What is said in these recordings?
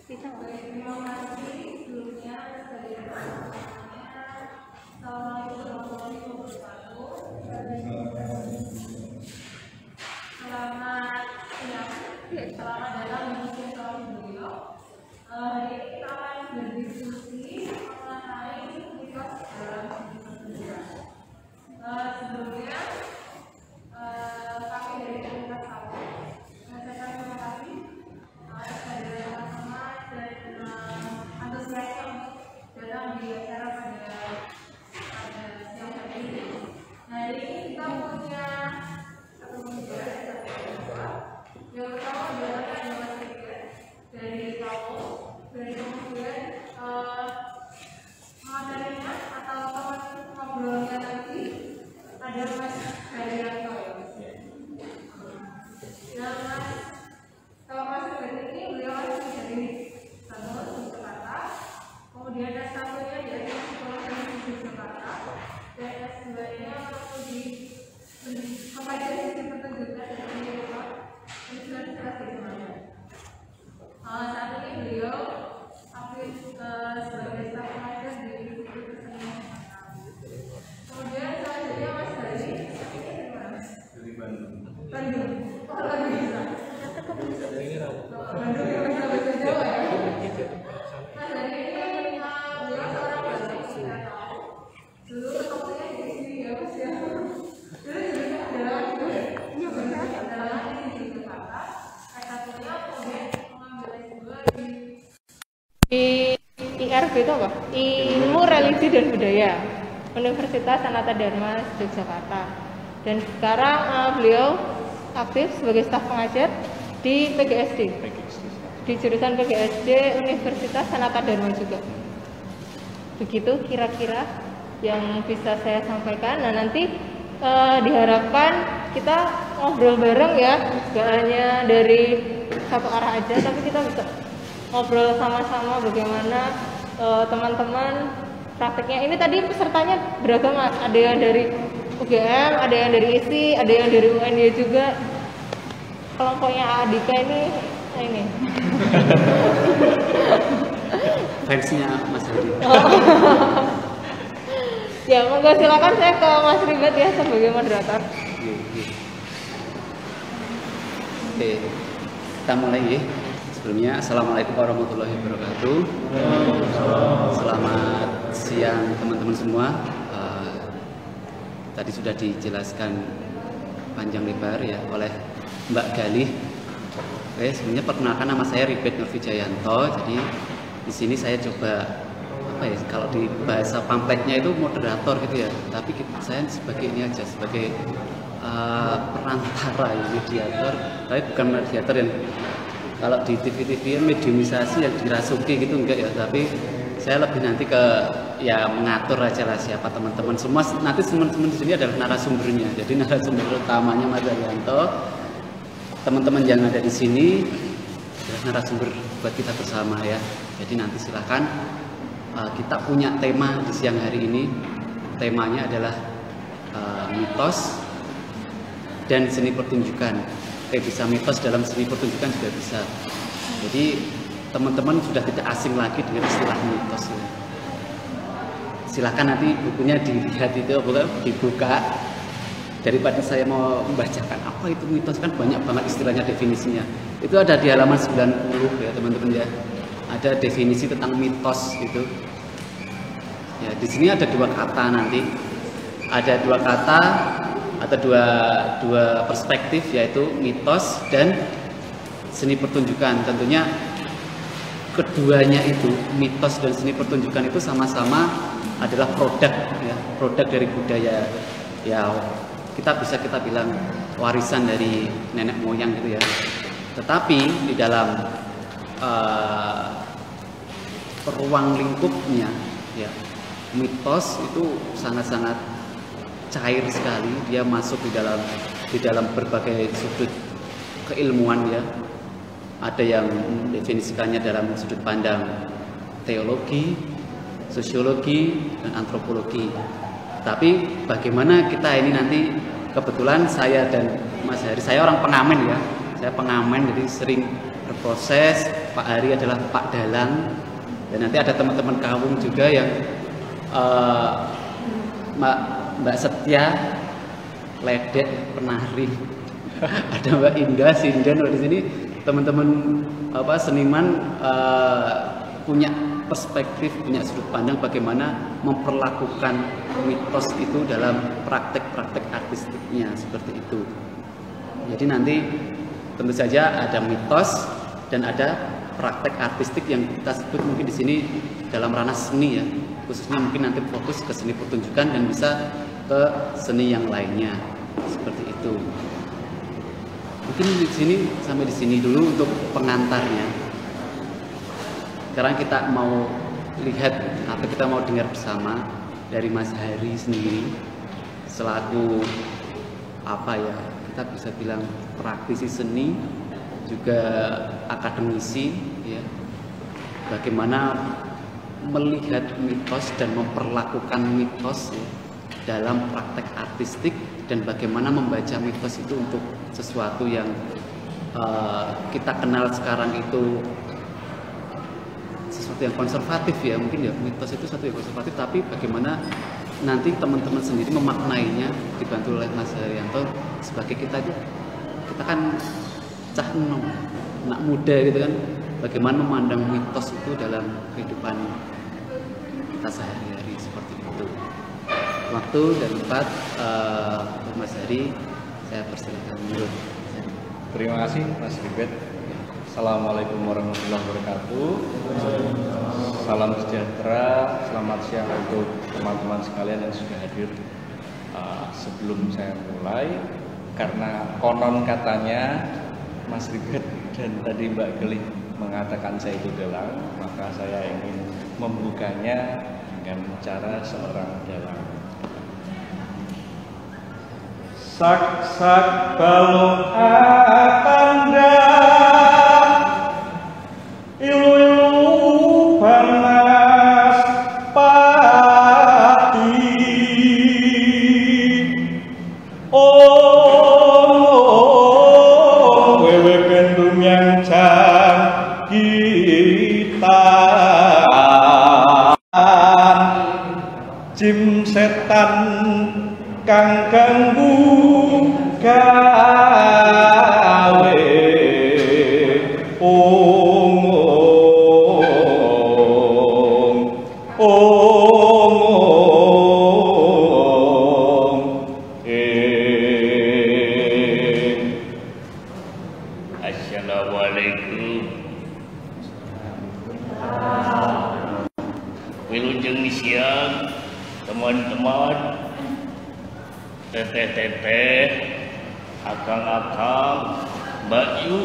Bisa. Terima kasih sebelumnya dari Assalamualaikum warahmatullahi wabarakatuh. Selamat siang. Selamat datang di Sesi beliau. Hari ini kita akan berdiskusi mengenai mitos dalam pendidikan. Sebelumnya kami dari komunitas satu mengucapkan terima kasih kepada teman-teman dan antusias yang datang di acara pada siang hari ini. Nah, hari ini kita punya satu pembicara dan satu pembicara. Yang pertama adalah Mas Ribet dari Kamu, dan kemudian materinya atau teman ngobrolnya nanti ada Mas Haryanto. Nah, kalau Mas Ribet ini beliau asli dari Bangun, Jakarta. Kemudian S1-nya dari Sekolah Teknik Jakarta, dan S2-nya di Pembelajaran Sistem Pertunjukan dan Pendidikan Universitas Gajah. Saat ini beliau aktif sebagai staf pengajar di Institut Kesenian Jakarta. Kemudian selanjutnya Mas Hari dari Bandung. Oh, lagi bisa. Bandung yang bisa bahasa Jawa ya. Mas Hari ini beliau seorang Bandung, kita tahu. Dulu ketemunya di sini ya Mas ya. Dulu adalah di Jakarta. S1-nya kemudian mengambil S2 di IRB itu apa? Ilmu Religi dan Budaya, Universitas Sanata Dharma Yogyakarta. Dan sekarang beliau aktif sebagai staf pengajar di PGSD, di jurusan PGSD Universitas Sanata Dharma juga. Begitu kira-kira yang bisa saya sampaikan. Nah, nanti diharapkan kita ngobrol bareng ya, gak hanya dari satu arah aja, tapi kita bisa ngobrol sama-sama bagaimana teman-teman prakteknya. Ini tadi pesertanya beragam Mas, ada yang dari UGM, ada yang dari ISI, ada yang dari UNY juga. Kelompoknya Adika ini. Fansnya Mas Hadi. Ya, monggo silakan saya ke Mas Ribet ya sebagai moderator. Oke, kita mulai ya. Sebelumnya, Assalamualaikum warahmatullahi wabarakatuh. Selamat siang teman-teman semua. Tadi sudah dijelaskan panjang lebar ya oleh Mbak Galih. Oke, sebenarnya perkenalkan, nama saya Ribet Nurvijayanto. Jadi di sini saya coba kalau di bahasa pamfletnya itu moderator gitu ya. Tapi saya sebagai ini aja, sebagai perantara ya, mediator. Tapi bukan mediator yang kalau di TV-TV mediumisasi yang dirasuki gitu enggak ya. Tapi saya lebih nanti ke ya mengatur aja lah siapa teman-teman semua. Nanti teman-teman di sini adalah narasumbernya. Jadi narasumber utamanya Mas Haryanto. Teman-teman yang ada di sini adalah narasumber buat kita bersama ya. Jadi nanti silakan, kita punya tema di siang hari ini. Temanya adalah mitos dan seni pertunjukan. Bisa mitos dalam seni pertunjukan juga bisa. Jadi teman-teman sudah tidak asing lagi dengan istilah mitos ya. Silahkan nanti bukunya dilihat itu, dibuka. Daripada saya mau membacakan apa itu mitos, kan banyak banget istilahnya, definisinya. Itu ada di halaman 90 ya teman-teman ya. Ada definisi tentang mitos gitu. Ya, di sini ada dua kata nanti. Ada dua kata atau dua perspektif, yaitu mitos dan seni pertunjukan. Tentunya keduanya itu, mitos dan seni pertunjukan itu sama-sama adalah produk ya, produk dari budaya ya, kita bilang warisan dari nenek moyang gitu ya. Tetapi di dalam ruang lingkupnya ya, mitos itu sangat-sangat cair sekali. Dia masuk di dalam berbagai sudut keilmuan ya. Ada yang mendefinisikannya dalam sudut pandang teologi, sosiologi, dan antropologi. Tapi bagaimana kita ini nanti, kebetulan saya dan Mas Hari, saya orang pengamen ya, saya pengamen, jadi sering proses. Pak Hari adalah Pak Dalang, dan nanti ada teman-teman kawung juga yang Mbak Setia, ledek, penari. Ada Mbak Indah, Sinden. Di sini teman-teman seniman punya perspektif, punya sudut pandang bagaimana memperlakukan mitos itu dalam praktek-praktek artistiknya seperti itu. Jadi nanti tentu saja ada mitos dan ada praktek artistik yang kita sebut mungkin di sini dalam ranah seni ya, khususnya mungkin nanti fokus ke seni pertunjukan dan bisa ke seni yang lainnya seperti itu. Mungkin di sini sampai di sini dulu untuk pengantarnya. Sekarang kita mau lihat atau kita mau dengar bersama dari Mas Hari sendiri selaku kita bisa bilang praktisi seni, juga akademisi ya. Bagaimana melihat mitos dan memperlakukan mitos ya, dalam praktek artistik, dan bagaimana membaca mitos itu untuk sesuatu yang kita kenal sekarang itu sesuatu yang konservatif ya, mungkin ya mitos itu sesuatu yang konservatif, tapi bagaimana nanti teman-teman sendiri memaknainya dibantu oleh Mas Haryanto sebagai kita kan cah enom, anak muda gitu kan, bagaimana memandang mitos itu dalam kehidupan kita sehari-hari seperti itu. Waktu dan tempat Mas Hari, saya persilakan dulu. Terima kasih Mas Ribet. Assalamualaikum warahmatullahi wabarakatuh. Salam sejahtera, selamat siang untuk teman-teman sekalian yang sudah hadir. Sebelum saya mulai, karena konon katanya Mas Ribet dan tadi Mbak Gelih mengatakan saya itu dalang, maka saya ingin membukanya dengan cara seorang dalang. Sak-sak balung atanda, ilu-ilu panas pati, wewe kendung yang kita, jim setan kang ganggu gawe Assalamualaikum. Wilujeng siang teman-teman, teteh-teteh, akang-akang, Mbak Yu,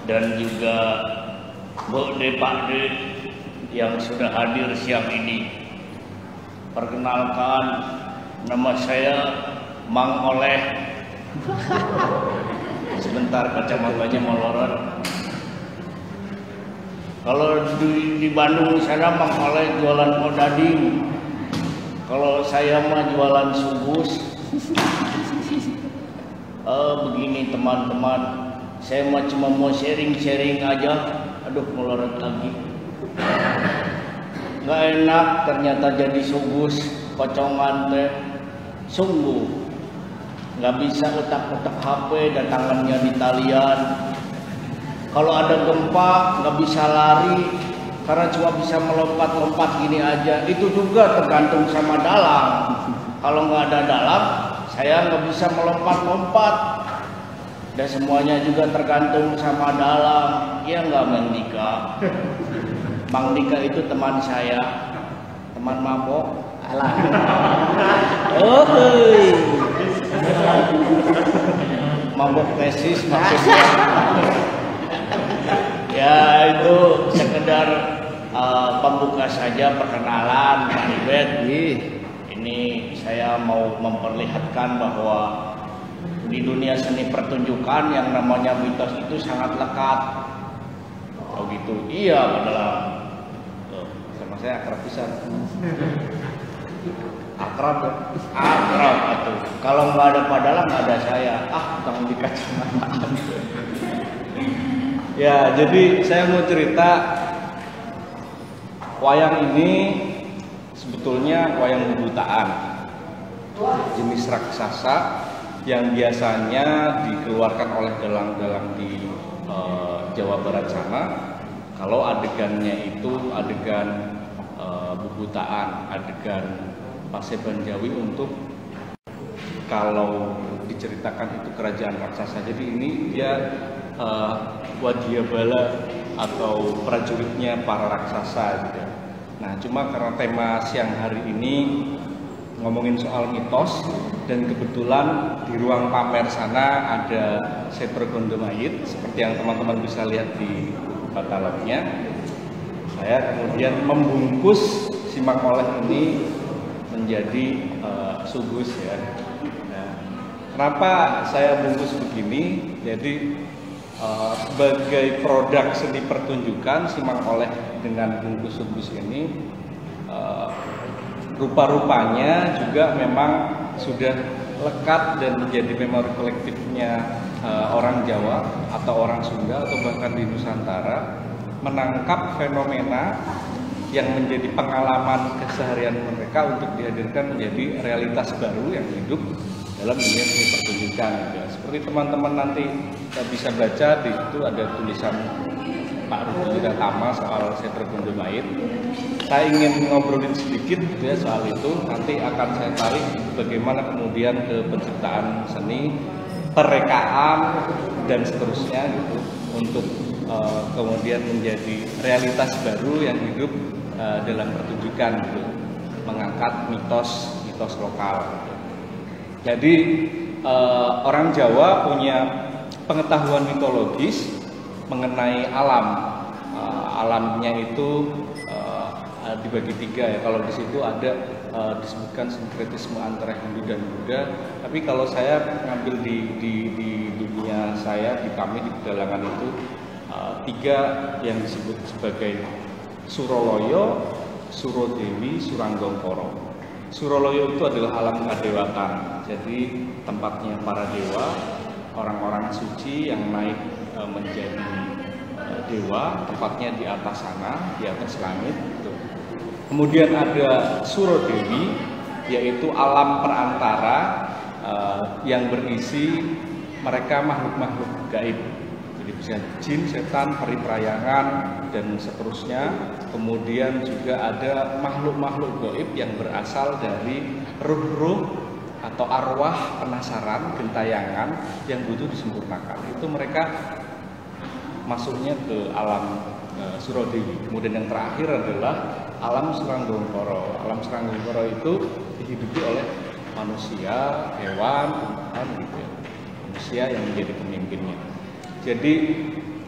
dan juga Bode Pakde yang sudah hadir siang ini. Perkenalkan, nama saya Mang Oleh. Sebentar kacamatanya melorot. Kalau di Bandung sana Mang Oleh jualan odading. Kalau saya mah jualan subus. Begini teman-teman, saya mah cuma mau sharing-sharing aja. Aduh, melorot lagi. Nggak enak ternyata jadi subus pocongan teh. Sungguh nggak bisa utak-utak HP dan tangannya di talian. Kalau ada gempa nggak bisa lari karena cuma bisa melompat-lompat gini aja. Itu juga tergantung sama dalang. Kalau nggak ada dalang, saya nggak bisa melompat-lompat. Dan semuanya juga tergantung sama dalang. Iya nggak, Mang Dika? Mang Dika itu teman saya, teman mabok. Alah. Oh, mabok tesis maksudnya. Ya itu sekedar pembuka saja, perkenalan Pak Ribet. Ini saya mau memperlihatkan bahwa di dunia seni pertunjukan yang namanya mitos itu sangat lekat. Oh gitu. Iya, adalah sama saya akrab pisan. Akrab atuh. Kalau nggak ada Pak Dalang nggak ada saya. Jangan dikacamataan. Ya, jadi saya mau cerita wayang ini sebetulnya wayang bubutaan, jenis raksasa yang biasanya dikeluarkan oleh dalang-dalang di Jawa Barat sana. Kalau adegannya itu adegan bubutaan, adegan Paseban Jawi untuk kalau diceritakan itu kerajaan raksasa. Jadi ini dia Wadyabala atau prajuritnya para raksasa gitu. Nah, cuma karena tema siang hari ini ngomongin soal mitos dan kebetulan di ruang pamer sana ada Setro Gondomayit seperti yang teman-teman bisa lihat di katalognya. Saya kemudian membungkus Simang Oleh ini menjadi sugus ya. Nah, kenapa saya bungkus begini? Jadi sebagai produk seni pertunjukan Simang Oleh dengan bungkus sugus ini rupa-rupanya juga memang sudah lekat dan menjadi memori kolektifnya orang Jawa atau orang Sunda atau bahkan di Nusantara, menangkap fenomena yang menjadi pengalaman keseharian mereka untuk dihadirkan menjadi realitas baru yang hidup dalam dunia seni pertunjukan. Ya, seperti teman-teman nanti bisa baca di situ ada tulisan Pak Rudi Tama soal Setro Gondomayit. Saya ingin ngobrolin sedikit ya soal itu. Nanti akan saya tarik bagaimana kemudian ke penciptaan seni, perekaan dan seterusnya gitu untuk kemudian menjadi realitas baru yang hidup dalam pertunjukan gitu, mengangkat mitos lokal. Jadi orang Jawa punya pengetahuan mitologis mengenai alam. Alamnya itu dibagi tiga ya. Kalau di situ ada disebutkan sinkretisme antara Hindu dan Buddha. Tapi kalau saya ngambil di dunia saya, di kami di pedalangan itu tiga yang disebut sebagai Suroloyo, Surodewi, Suranggongkoro. Suroloyo itu adalah alam kadewatan, jadi tempatnya para dewa, orang-orang suci yang naik menjadi dewa, tempatnya di atas sana, di atas langit. Gitu. Kemudian ada Surodewi, yaitu alam perantara yang berisi mereka makhluk-makhluk gaib. Jadi bisa jin, setan, peri perayangan, dan seterusnya. Kemudian juga ada makhluk-makhluk gaib yang berasal dari ruh-ruh atau arwah penasaran, gentayangan yang butuh disempurnakan. Itu mereka masuknya ke alam Surodewi. Kemudian yang terakhir adalah alam Suranggongkoro. Alam Suranggongkoro itu dihidupi oleh manusia, hewan, gitu ya. Manusia yang menjadi pemimpinnya. Jadi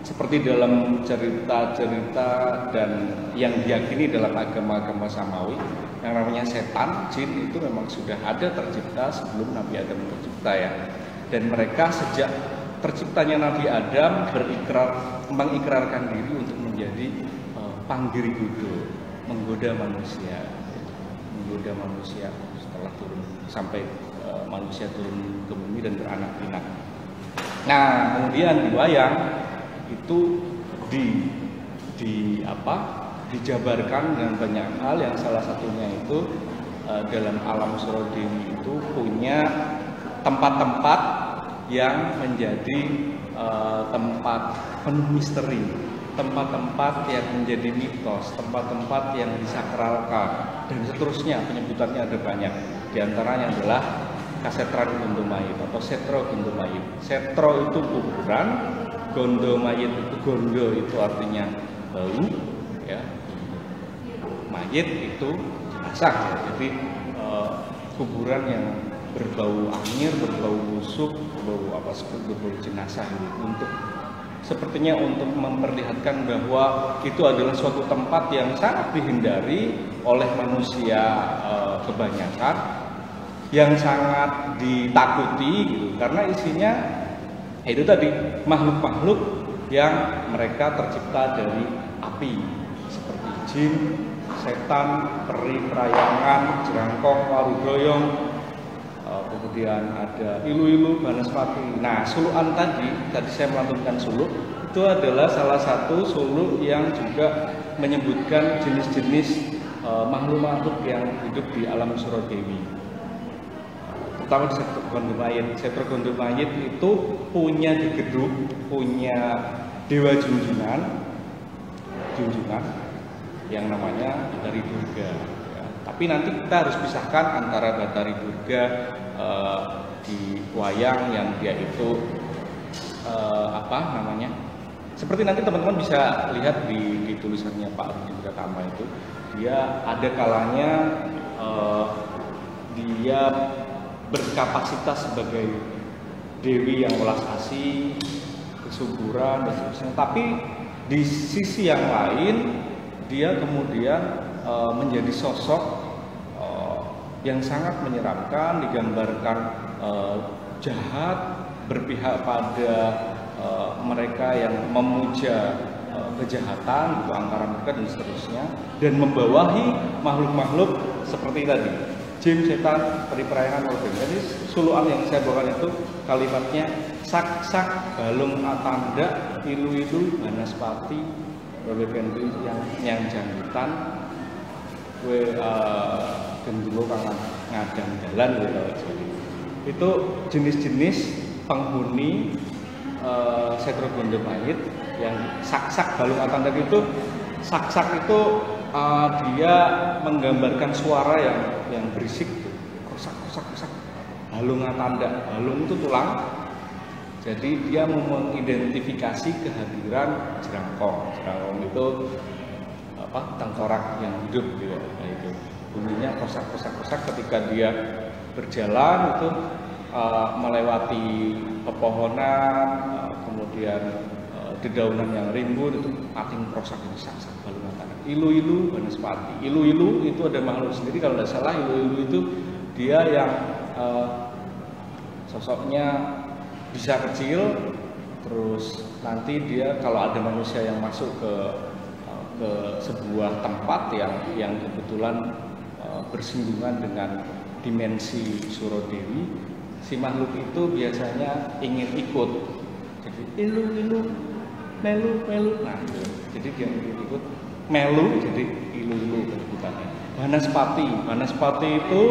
seperti dalam cerita-cerita dan yang diyakini dalam agama-agama Samawi, yang namanya setan, jin itu memang sudah ada tercipta sebelum Nabi Adam tercipta ya. Dan mereka sejak terciptanya Nabi Adam mengikrarkan diri untuk menjadi panggirigodo, menggoda manusia setelah turun sampai manusia turun ke bumi dan beranak pinak. Nah, kemudian di wayang itu dijabarkan dengan banyak hal, yang salah satunya itu dalam alam Surodewi itu punya tempat-tempat yang menjadi tempat penuh misteri, tempat-tempat yang menjadi mitos, tempat-tempat yang disakralkan dan seterusnya. Penyebutannya ada banyak. Di antaranya adalah Kasetran Gondomayit atau Setro Gondomayit. Setro itu kuburan, Gondomayit itu gondo itu artinya bau ya. Mayit itu jenazah ya. Jadi kuburan yang berbau angin, berbau busuk, berbau jenazah untuk sepertinya untuk memperlihatkan bahwa itu adalah suatu tempat yang sangat dihindari oleh manusia kebanyakan, yang sangat ditakuti gitu, karena isinya itu tadi makhluk-makhluk yang mereka tercipta dari api seperti jin, setan, peri perayangan, jerangkong, warudoyong, kemudian ada ilu-ilu, banaspati. Nah, suluan tadi saya melantunkan suluk itu adalah salah satu suluk yang juga menyebutkan jenis-jenis makhluk-makhluk yang hidup di alam Surodewi. Terutama di sektor Gondomayit. Sektor Gondomayit itu punya gegeduk, punya dewa junjungan yang namanya Bathari Durga. Ya. Tapi nanti kita harus pisahkan antara Bathari Durga di wayang yang dia itu seperti nanti teman-teman bisa lihat di tulisannya Pak Rudi Pratama itu, dia ada kalanya dia berkapasitas sebagai dewi yang welas asih, kesuburan dan seterusnya. Tapi di sisi yang lain dia kemudian menjadi sosok yang sangat menyeramkan, digambarkan jahat, berpihak pada mereka yang memuja kejahatan, gitu, angkara murka dan seterusnya, dan membawahi makhluk-makhluk seperti tadi, jin, setan, periperayangan, organ. Jadi suluan yang saya bawakan itu kalimatnya sak-sak, balung atanda, ilu-ilu, banaspati, wewekendu yang jangkitan, gendruwo kangen ngadang dalan gitu. Itu jenis-jenis penghuni Sektor Gondomayit yang sak-sak balung atanda itu. Sak-sak itu dia menggambarkan suara yang berisik, kosak. Balung atanda, balung itu tulang. Jadi dia mengidentifikasi kehadiran jerangkong. Jerangkong itu tengkorak yang hidup gitu. Nah, itu bunyinya kosak ketika dia berjalan itu melewati pepohonan, kemudian dedaunan yang rimbun itu pating prosak ini sak-sak balung atanda. Ilu-ilu banaspati. Ilu-ilu itu ada makhluk sendiri kalau tidak salah. Ilu-ilu itu dia yang sosoknya bisa kecil, terus nanti dia kalau ada manusia yang masuk ke sebuah tempat yang kebetulan bersinggungan dengan dimensi Surodewi, si makhluk itu biasanya ingin ikut. Jadi ilu-ilu, melu. Nah, jadi dia ingin ikut melu, jadi ilu-ilu sebutannya. Banaspati itu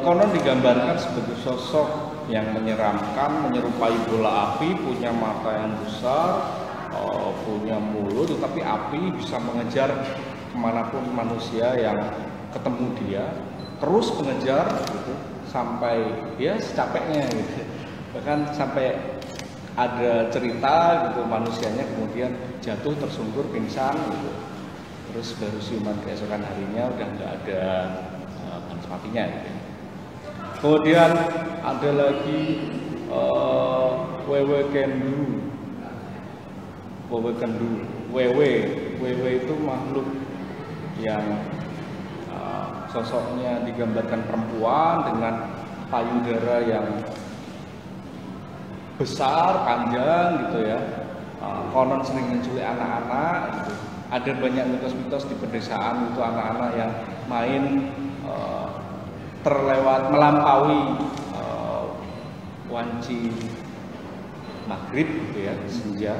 konon digambarkan sebagai sosok yang menyeramkan, menyerupai bola api, punya mata yang besar, punya mulut, tetapi api bisa mengejar kemanapun manusia yang ketemu dia, terus mengejar gitu, sampai dia secapeknya gitu. Bahkan sampai ada cerita gitu, manusianya kemudian jatuh tersungkur pingsan gitu. Terus baru siuman keesokan harinya udah nggak ada banaspatinya gitu. Kemudian ada lagi wewekendu. Wewe itu makhluk yang sosoknya digambarkan perempuan dengan payudara yang besar, panjang gitu ya. Konon sering menculik anak-anak gitu. Ada banyak mitos-mitos di pedesaan itu anak-anak yang main melampaui wanci maghrib gitu ya, senja,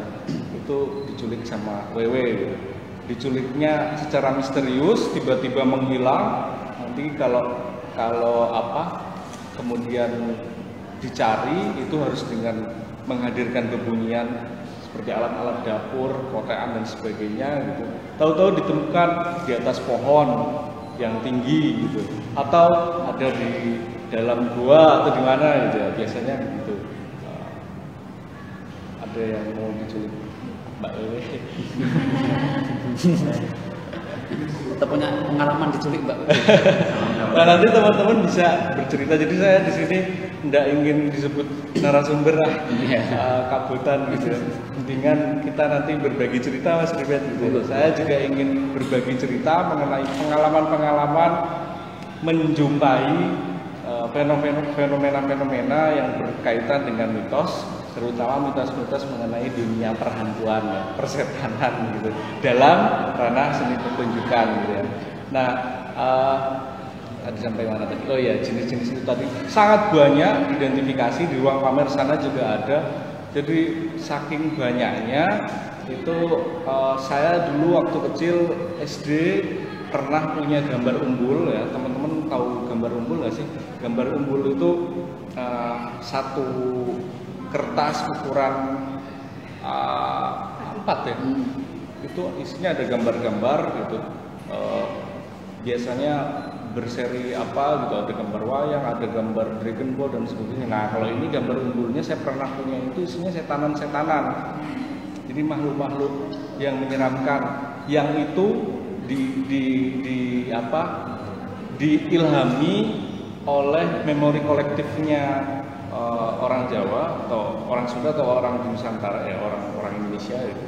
itu diculik sama wewe. Diculiknya secara misterius, tiba-tiba menghilang. Nanti kalau kemudian dicari itu harus dengan menghadirkan kebunyian seperti alat-alat dapur, kotean dan sebagainya gitu. Tahu-tahu ditemukan di atas pohon yang tinggi gitu, atau ada di dalam gua atau di mana gitu ya, biasanya gitu. Ada yang mau diculik Mbak Wewe? Kita punya pengalaman diculik Mbak. Nah, nanti teman-teman bisa bercerita. Jadi saya di sini tidak ingin disebut narasumber kabutan gitu. Mendingan kita nanti berbagi cerita Mas Ribet gitu. Saya juga ingin berbagi cerita mengenai pengalaman-pengalaman menjumpai fenomena-fenomena yang berkaitan dengan mitos, terutama mitos-mitos mengenai dunia perhantuan, persetanan gitu, dalam ranah seni pertunjukan gitu ya. Nah, tadi sampai mana tadi? Oh ya, jenis-jenis itu tadi sangat banyak identifikasi di ruang pamer sana juga ada Jadi saking banyaknya itu saya dulu waktu kecil SD pernah punya gambar umbul ya. Teman-teman tahu gambar umbul nggak sih? Gambar umbul itu satu kertas ukuran A4 ya. Itu isinya ada gambar-gambar gitu. Biasanya berseri apa gitu, ada gambar wayang, ada gambar Dragon Ball dan sebagainya. Nah kalau ini gambar umbulnya saya pernah punya, itu isinya setanan-setanan. Jadi makhluk-makhluk yang menyeramkan, yang itu diilhami oleh memori kolektifnya orang Jawa atau orang Sunda atau orang Nusantara ya, orang Indonesia itu,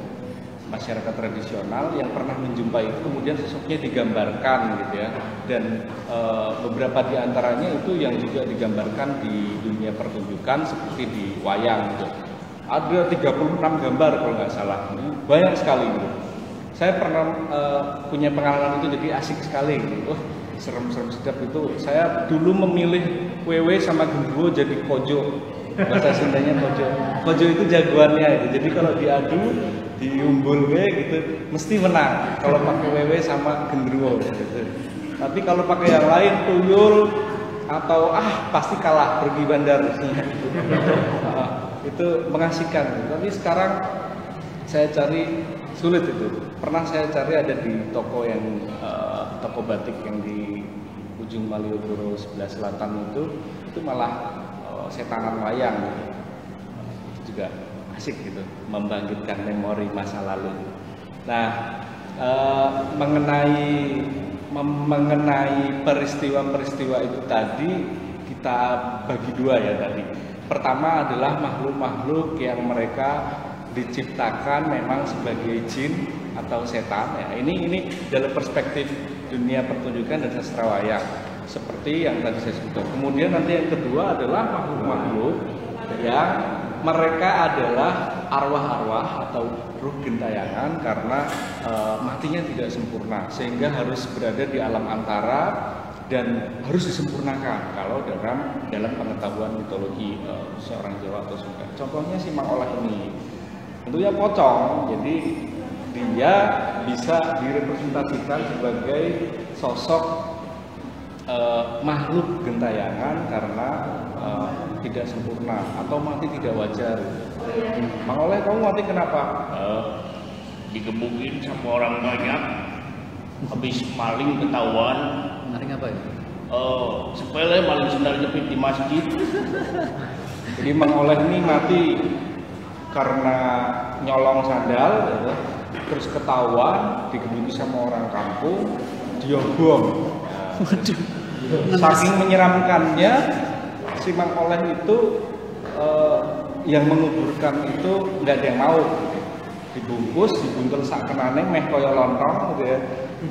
masyarakat tradisional yang pernah menjumpai itu, kemudian sosoknya digambarkan gitu ya. Dan beberapa di antaranya itu yang juga digambarkan di dunia pertunjukan seperti di wayang gitu. Ada 36 gambar kalau nggak salah, banyak sekali gitu. Saya pernah punya pengalaman itu, jadi asik sekali gitu. Serem-serem sedap itu. Saya dulu memilih wewe sama genderuwo jadi kojo, bahasa Sundanya kojo. Kojo itu jagoannya itu. Jadi kalau diadu diumbul gitu mesti menang kalau pakai wewe sama genderuwo gitu. Tapi kalau pakai yang lain tuyul atau pasti kalah, pergi bandar itu mengasihkan. Tapi sekarang saya cari sulit itu. Pernah saya cari ada di toko yang toko batik yang di ujung Malioboro sebelah selatan itu malah setanan wayang gitu. Itu juga asik gitu, membangkitkan memori masa lalu. Nah, mengenai peristiwa-peristiwa itu tadi kita bagi dua ya tadi. Pertama adalah makhluk-makhluk yang mereka diciptakan memang sebagai jin atau setan ya. Ini dalam perspektif dunia pertunjukan dan sastra wayang seperti yang tadi saya sebutkan. Kemudian nanti yang kedua adalah makhluk-makhluk yang mereka adalah arwah-arwah atau ruh gentayangan karena matinya tidak sempurna sehingga harus berada di alam antara dan harus disempurnakan kalau dalam pengetahuan mitologi seorang Jawa atau Sunda. Contohnya si Mang Oleh ini tentunya pocong, jadi dia bisa direpresentasikan sebagai sosok makhluk gentayangan karena tidak sempurna atau mati tidak wajar. Mang Oleh, kamu mati kenapa? Digebukin sama orang banyak, habis maling ketahuan. Maling apa ya? Sepele, maling sendal jepit di masjid. Jadi Mang Oleh ini mati karena nyolong sandal gitu. Terus ketahuan, digebuki sama orang kampung, dia bom. Saking menyeramkannya, si Mang Oleh itu yang menguburkan itu nggak ada yang mau, dibungkus, dibuntel sak kenane meh koyo lontong gitu ya,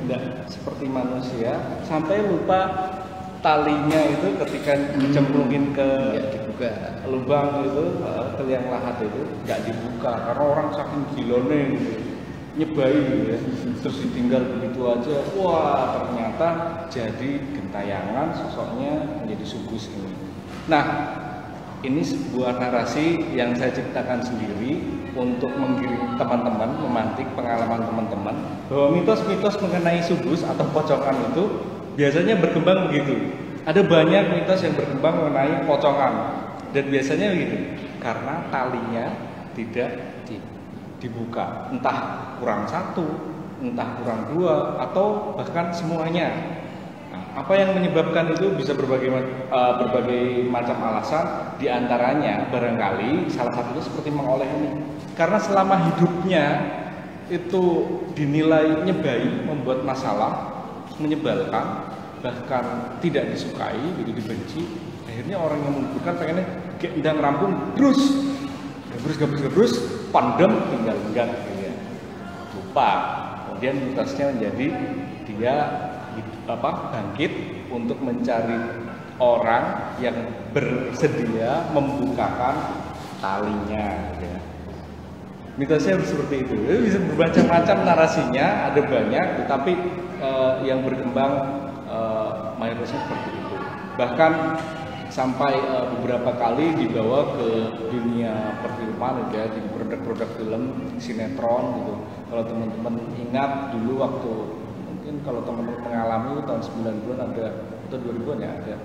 nggak seperti manusia, sampai lupa talinya itu ketika dicemplungin ke dibuka lubang itu, ke liang lahat itu nggak dibuka karena orang saking gilone gitu, nyebai gitu ya. Terus ditinggal begitu aja, wah ternyata jadi gentayangan, sosoknya menjadi sugus ini. Nah, ini sebuah narasi yang saya ciptakan sendiri untuk menggiring teman-teman, memantik pengalaman teman-teman bahwa mitos-mitos mengenai sugus atau pocongan itu biasanya berkembang begitu. Ada banyak mitos yang berkembang mengenai pocongan dan biasanya begitu karena talinya tidak dibuka, entah kurang satu, entah kurang dua, atau bahkan semuanya. Apa yang menyebabkan itu bisa berbagai macam alasan, diantaranya barangkali salah satunya seperti Mang Oleh ini, karena selama hidupnya itu dinilai nyebai, membuat masalah, menyebalkan, bahkan tidak disukai, begitu dibenci, akhirnya orang yang menguburkan pengennya gendang rampung, gebrus, pandem, tinggal enggak, ya. Lupa. Kemudian mitosnya menjadi dia bangkit untuk mencari orang yang bersedia membukakan talinya. Ya. Mitosnya seperti itu. Bisa bermacam-macam narasinya, ada banyak, tetapi yang berkembang mayoritasnya seperti itu. Bahkan sampai beberapa kali dibawa ke dunia perfilman gitu ya, di produk-produk film, sinetron gitu. Kalau teman-teman ingat dulu waktu, mungkin kalau teman-teman mengalami tahun 90-an ada atau 2000-an ya, ada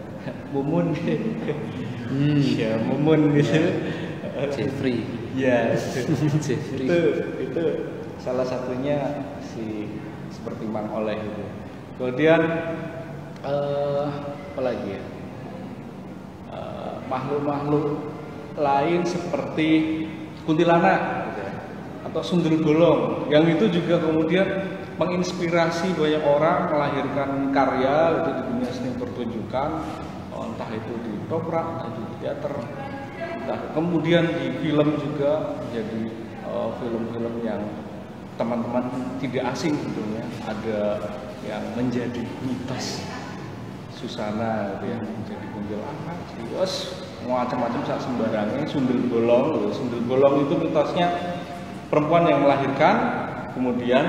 Mumun. Ya, Mumun gitu. Jeffrey. Ya, Jeffrey. itu salah satunya seperti Mang Oleh gitu. Kemudian apa lagi ya? Makhluk-makhluk lain seperti kuntilanak gitu ya, atau sundel bolong, yang itu juga kemudian menginspirasi banyak orang melahirkan karya itu di dunia seni pertunjukan, entah itu di toprak, entah itu di teater, entah kemudian di film juga. Jadi film-film yang teman-teman tidak asing tentunya, ada yang menjadi mitos Susana gitu ya, menjadi kuntilanak, terus macam-macam saat sembarangnya. Sundel bolong itu mitosnya perempuan yang melahirkan kemudian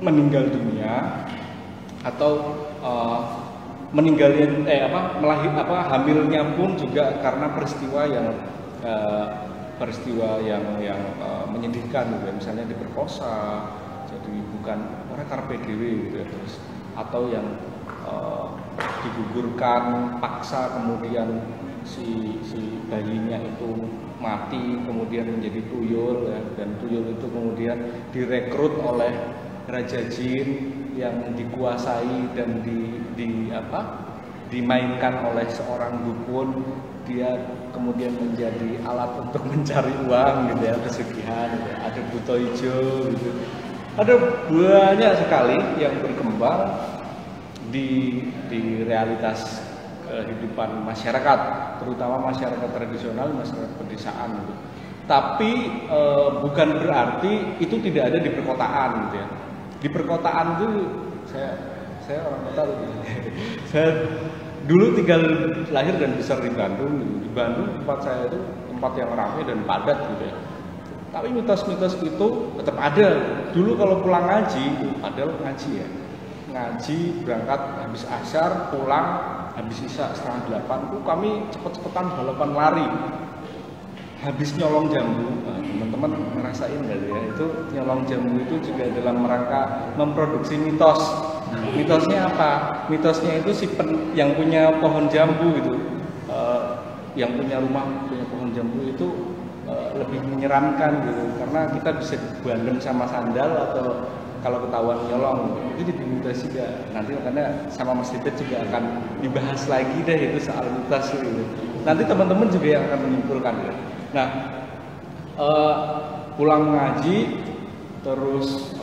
meninggal dunia, atau hamilnya pun juga karena peristiwa yang menyedihkan gitu ya. Misalnya diperkosa, jadi bukan orang karpe dewe gitu ya, terus atau yang digugurkan paksa, kemudian si bayinya itu mati kemudian menjadi tuyul ya, dan tuyul itu kemudian direkrut oleh raja jin yang dikuasai dan dimainkan oleh seorang dukun. Dia kemudian menjadi alat untuk mencari uang gitu ya, pesugihan gitu. Ada buto hijau gitu, ada banyak sekali yang berkembang di realitas kehidupan masyarakat, terutama masyarakat tradisional, masyarakat pedesaan gitu. Tapi bukan berarti itu tidak ada di perkotaan gitu ya. Di perkotaan itu saya orang kota gitu. Saya dulu tinggal lahir dan besar di Bandung gitu. Di Bandung tempat saya itu tempat yang ramai dan padat gitu ya. Tapi mitos-mitos itu tetap ada. Dulu kalau pulang ngaji, padahal ngaji ya, ngaji berangkat habis asar, pulang habis isya 7:30 itu kami cepet-cepetan balapan lari, habis nyolong jambu. Teman-teman ngerasain nggak ya, itu nyolong jambu itu juga dalam rangka memproduksi mitos. Mitosnya apa? Mitosnya itu yang punya pohon jambu gitu, yang punya rumah punya pohon jambu itu lebih menyeramkan gitu, karena kita bisa dibandem sama sandal atau kalau ketahuan nyolong. Itu jadi mitos juga. Nanti makanya sama Mas Dipet juga akan dibahas lagi deh itu soal mitos gitu. Nanti teman-teman juga yang akan menyimpulkan gitu. Nah, pulang ngaji terus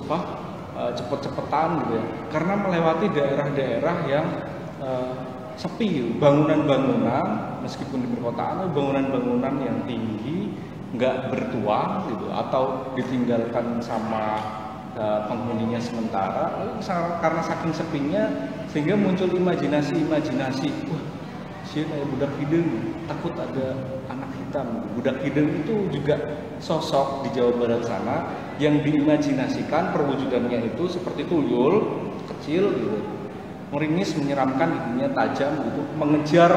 cepet-cepetan gitu ya, karena melewati daerah-daerah yang sepi, bangunan-bangunan meskipun di perkotaan, bangunan-bangunan yang tinggi nggak bertuah gitu, atau ditinggalkan sama penghuninya sementara. Karena saking sepinya sehingga muncul imajinasi, wah sih kayak budak hidung, takut ada anak hitam. Budak hidung itu juga sosok di Jawa Barat sana yang diimajinasikan perwujudannya itu seperti tuyul kecil gitu, meringis, menyeramkan, giginya tajam gitu, mengejar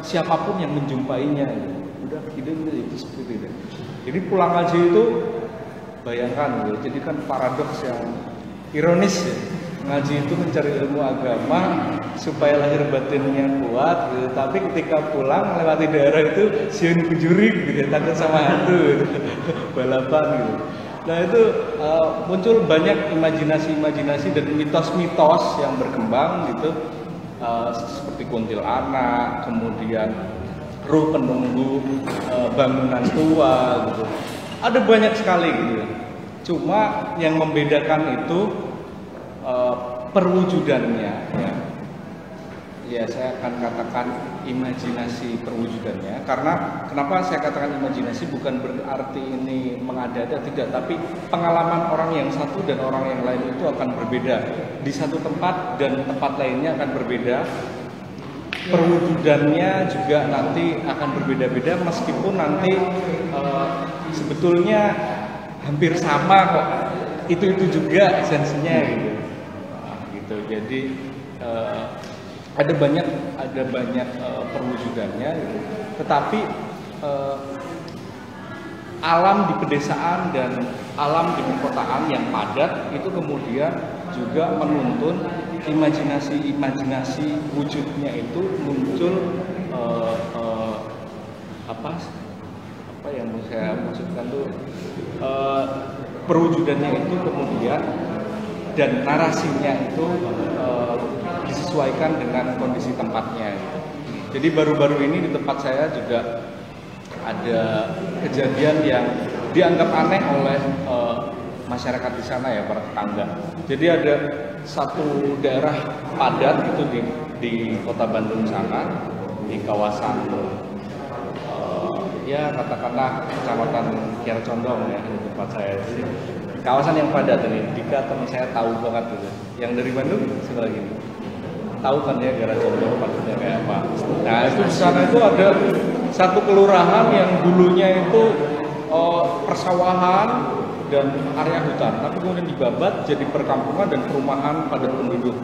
siapapun yang menjumpainya gitu. Budak hidung itu seperti itu. Jadi pulang ngaji itu bayangkan gitu, jadi kan paradoks yang ironis ya. Ngaji itu mencari ilmu agama supaya lahir batinnya kuat gitu. Tapi ketika pulang melewati daerah itu siun kujurik gitu, takut sama hantu gitu. Balapan gitu. Nah itu muncul banyak imajinasi dan mitos-mitos yang berkembang gitu, seperti kuntilanak, kemudian ruh penunggu bangunan tua gitu. Ada banyak sekali gitu ya. Cuma yang membedakan itu perwujudannya ya. Ya saya akan katakan imajinasi perwujudannya, karena kenapa saya katakan imajinasi, bukan berarti ini mengada-ada, tidak, tapi pengalaman orang yang satu dan orang yang lain itu akan berbeda. Di satu tempat dan tempat lainnya akan berbeda. Perwujudannya juga nanti akan berbeda-beda, meskipun nanti sebetulnya hampir sama kok. Itu juga esensinya gitu. Nah, gitu. Jadi ada banyak perwujudannya gitu. Tetapi alam di pedesaan dan alam di perkotaan yang padat itu kemudian juga menuntun imajinasi wujudnya itu muncul apa yang mau saya maksudkan tuh perwujudannya itu kemudian dan narasinya itu disesuaikan dengan kondisi tempatnya gitu. Jadi baru-baru ini di tempat saya juga ada kejadian yang dianggap aneh oleh masyarakat di sana ya, para tetangga. Jadi ada satu daerah padat itu di kota Bandung sana, di kawasan ya katakanlah kecamatan Kiara Condong ya, di tempat saya di kawasan yang padat ini. Dika teman saya tahu banget gitu. Yang dari Bandung siapa lagi? Tahu kan ya Kiara Condong padatnya kayak apa? Nah itu di sana itu ada satu kelurahan yang dulunya itu persawahan dan area hutan, tapi kemudian dibabat jadi perkampungan dan perumahan padat penduduk.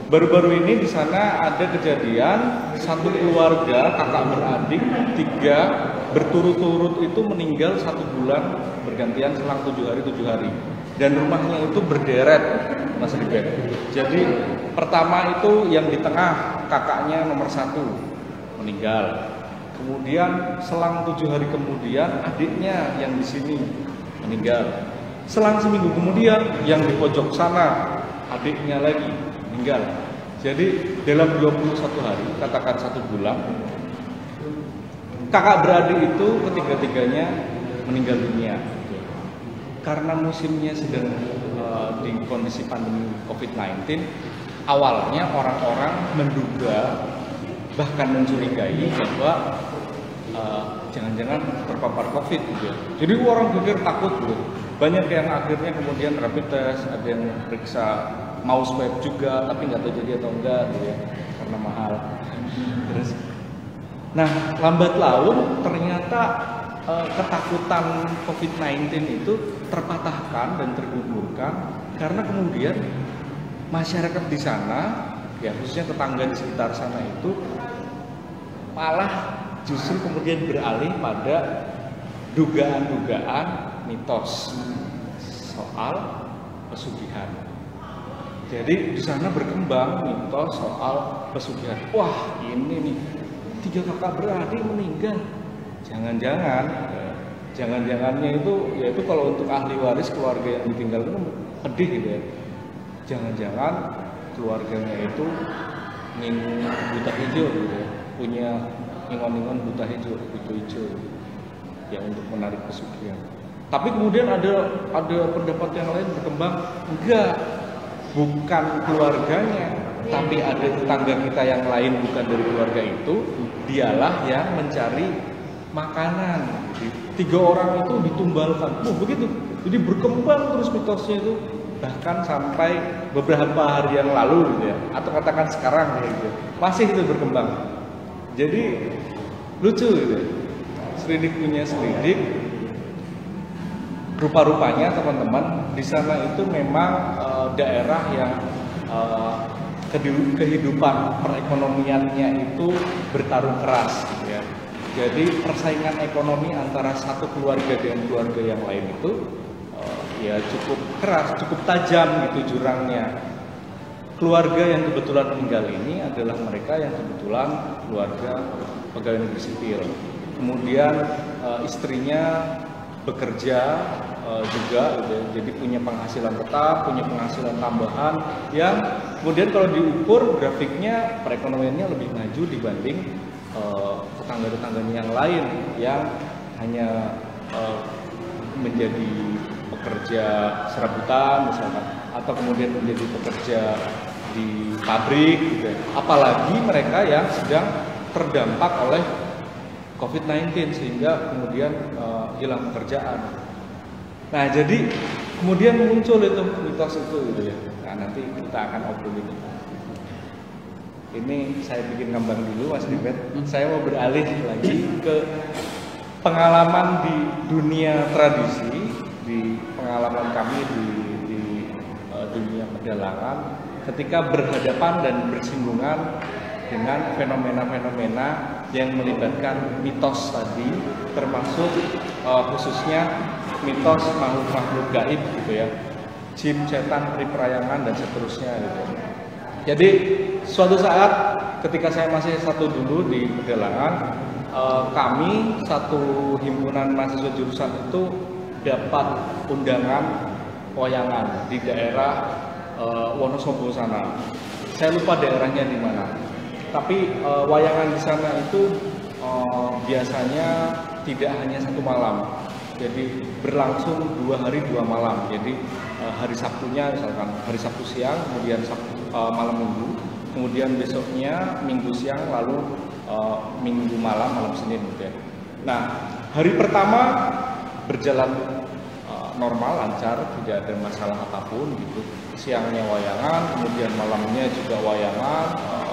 Baru-baru ini di sana ada kejadian satu keluarga kakak beradik 3 berturut-turut itu meninggal 1 bulan bergantian selang 7 hari dan rumahnya itu berderet, Mas Ribet. Jadi pertama itu yang di tengah kakaknya nomor 1 meninggal. Kemudian selang 7 hari kemudian adiknya yang di sini meninggal. Selang seminggu kemudian yang di pojok sana adiknya lagi meninggal. Jadi dalam 21 hari, katakan 1 bulan, kakak beradik itu ketiga-tiganya meninggal dunia. Karena musimnya sedang di kondisi pandemi COVID-19, awalnya orang-orang menduga bahkan mencurigai bahwa jangan-jangan terpapar COVID gitu ya. Jadi orang pikir takut gitu. Banyak yang akhirnya kemudian rapid test, ada yang periksa mau swab juga, tapi nggak tahu jadi atau enggak gitu ya, karena mahal. Terus, nah lambat laun ternyata ketakutan COVID-19 itu terpatahkan dan tergugurkan karena kemudian masyarakat di sana, ya khususnya tetangga di sekitar sana itu malah justru kemudian beralih pada dugaan-dugaan mitos soal pesugihan. Jadi di sana berkembang mitos soal pesugihan. Wah ini nih 3 kakak beradik meninggal. Jangan-jangannya itu, yaitu kalau untuk ahli waris keluarga yang ditinggalkan pedih gitu ya. Jangan-jangan keluarganya itu ngingung buta hijau gitu ya, punya ingon-ingon buta hijau yang untuk menarik pesugihan. Tapi kemudian ada pendapat yang lain berkembang, enggak, bukan keluarganya, tapi ada tetangga kita yang lain bukan dari keluarga itu, dialah yang mencari makanan. Jadi 3 orang itu ditumbalkan. Begitu. Jadi berkembang terus mitosnya itu, bahkan sampai beberapa hari yang lalu gitu ya, atau katakan sekarang gitu, masih itu berkembang. Jadi lucu gitu. Selidik punya selidik. Rupa-rupanya teman-teman di sana itu memang daerah yang kehidupan perekonomiannya itu bertarung keras gitu ya. Jadi persaingan ekonomi antara satu keluarga dengan keluarga yang lain itu ya cukup keras, cukup tajam gitu jurangnya. Keluarga yang kebetulan meninggal ini adalah mereka yang kebetulan keluarga pegawai negeri sipil. Kemudian istrinya bekerja juga gitu, jadi punya penghasilan tetap, punya penghasilan tambahan yang kemudian kalau diukur grafiknya perekonomiannya lebih maju dibanding tetangga-tetangganya yang lain yang hanya menjadi pekerja serabutan misalkan, atau kemudian menjadi pekerja di pabrik gitu. Apalagi mereka yang sedang terdampak oleh COVID-19 sehingga kemudian hilang pekerjaan. Nah jadi kemudian muncul itu mitos itu gitu ya. Nah nanti kita akan obrolin itu. Ini saya bikin ngambang dulu Mas Dibet. Saya mau beralih lagi ke pengalaman di dunia tradisi, di pengalaman kami di dunia pedalangan ketika berhadapan dan bersinggungan dengan fenomena-fenomena yang melibatkan mitos tadi, termasuk khususnya mitos makhluk-makhluk gaib gitu ya, jin, setan, peri-perayangan dan seterusnya gitu. Jadi suatu saat ketika saya masih satu dulu di Pedalangan, kami satu himpunan mahasiswa jurusan itu dapat undangan wayangan di daerah Wonosobo sana. Saya lupa daerahnya di mana. Tapi wayangan di sana itu biasanya tidak hanya satu malam. Jadi berlangsung 2 hari 2 malam. Jadi hari Sabtunya misalkan hari Sabtu siang, kemudian malam Minggu, kemudian besoknya Minggu siang, lalu Minggu malam, malam Senin gitu ya. Nah, hari pertama berjalan normal, lancar, tidak ada masalah apapun gitu. Siangnya wayangan, kemudian malamnya juga wayangan,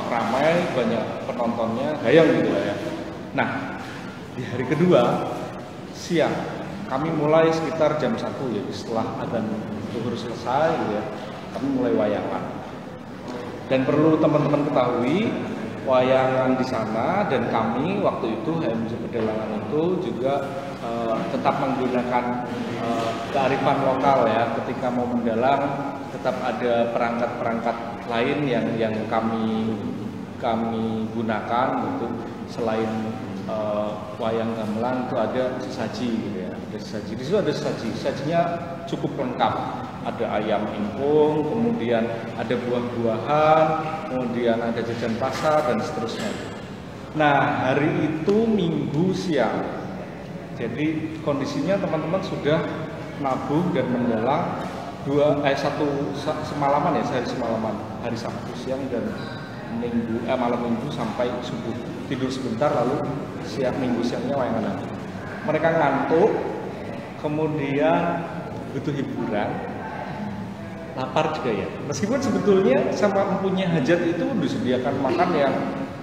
ramai, banyak penontonnya, hayang gitu lah ya. Nah, di hari kedua siang kami mulai sekitar jam 1 ya, setelah adzan zuhur selesai gitu ya, kami mulai wayangan. Dan perlu teman-teman ketahui, wayangan di sana dan kami waktu itu HMJ Pedalangan itu juga tetap menggunakan kearifan lokal ya. Ketika mau mendalang tetap ada perangkat-perangkat lain yang kami gunakan gitu. Selain wayang gamelan itu ada sesaji gitu ya. Ada sesaji. Di situ ada sesaji. Sesajinya cukup lengkap. Ada ayam ingkung, kemudian ada buah-buahan, kemudian ada jajan pasar dan seterusnya. Nah, hari itu Minggu siang. Jadi kondisinya teman-teman sudah nabuh dan mendalang semalaman ya, sehari semalaman, hari Sabtu siang dan malam Minggu sampai subuh. Tidur sebentar lalu Minggu siangnya wayangan. Mereka ngantuk, kemudian butuh hiburan, lapar juga ya. Meskipun sebetulnya sama empunya hajat itu disediakan makan yang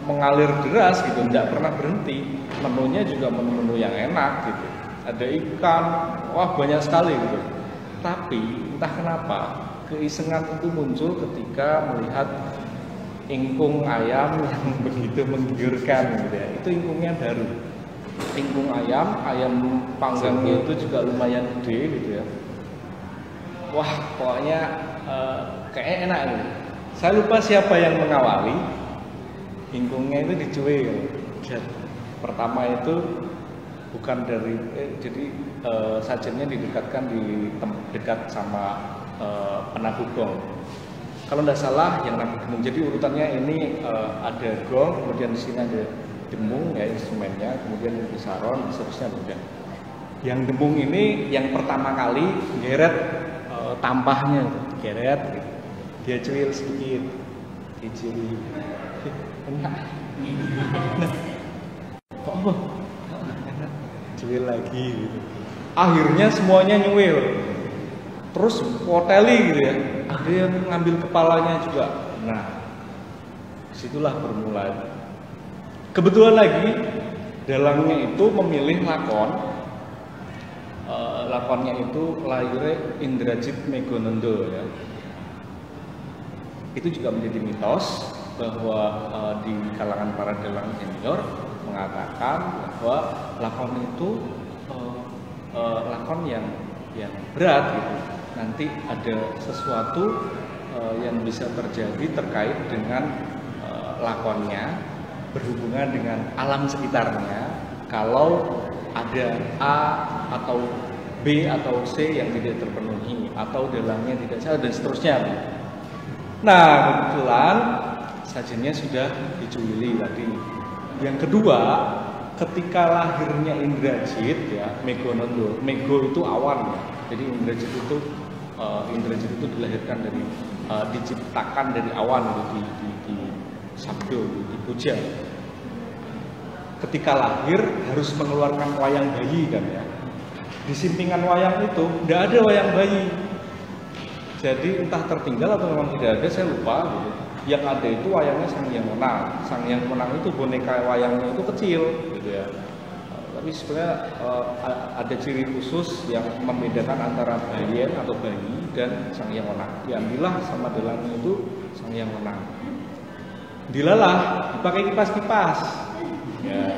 mengalir deras gitu, tidak pernah berhenti. Menunya juga menu-menu yang enak gitu. Ada ikan, wah banyak sekali gitu. Tapi entah kenapa keisengan itu muncul ketika melihat ingkung ayam yang begitu menggiurkan gitu ya. Itu ingkungnya baru. Ingkung ayam panggangnya itu juga lumayan gede gitu ya. Wah, pokoknya kayaknya enak gitu. Saya lupa siapa yang mengawali. Ingkungnya itu dicuil. Pertama itu bukan dari jadi sajennya didekatkan di dekat sama penabuh gong. Kalau tidak salah yang nabuh demung. Jadi urutannya ini ada gong, kemudian di sini ada demung ya instrumennya, kemudian ada saron, seterusnya udah. Yang demung ini yang pertama kali geret tampahnya, geret gitu. Dia cuil sedikit, dicuil. Enak. Kok enak? Cuil lagi gitu. Akhirnya semuanya nyuil. Terus poteli gitu ya. Ada yang ngambil kepalanya juga. Nah, disitulah bermula. Kebetulan lagi dalangnya itu memilih lakon. Lakonnya itu Laire Indrajit Megonendo ya. Itu juga menjadi mitos bahwa di kalangan para dalang senior mengatakan bahwa lakon itu lakon yang berat gitu. Nanti ada sesuatu yang bisa terjadi terkait dengan lakonnya berhubungan dengan alam sekitarnya. Kalau ada A atau B atau C yang tidak terpenuhi atau dalangnya tidak salah dan seterusnya. Nah, kebetulan sajennya sudah dicuili tadi. Yang kedua, ketika lahirnya Indrajit ya, Megonendo. Mego itu awan ya. Jadi Indrajit itu dilahirkan dari diciptakan dari awan di sabdo, di puja. Ketika lahir harus mengeluarkan wayang bayi kan ya. Di simpingan wayang itu tidak ada wayang bayi. Jadi entah tertinggal atau memang tidak ada, saya lupa gitu. Yang ada itu wayangnya Sang Hyang Wenang. Sang Hyang Wenang itu boneka wayangnya itu kecil gitu ya. Tapi tapi sebenarnya ada ciri khusus yang membedakan antara bayen atau bayi dan sang yang wenang. Diambillah sama dalamnya itu sang yang wenang. Dilalah dipakai kipas-kipas. Ya.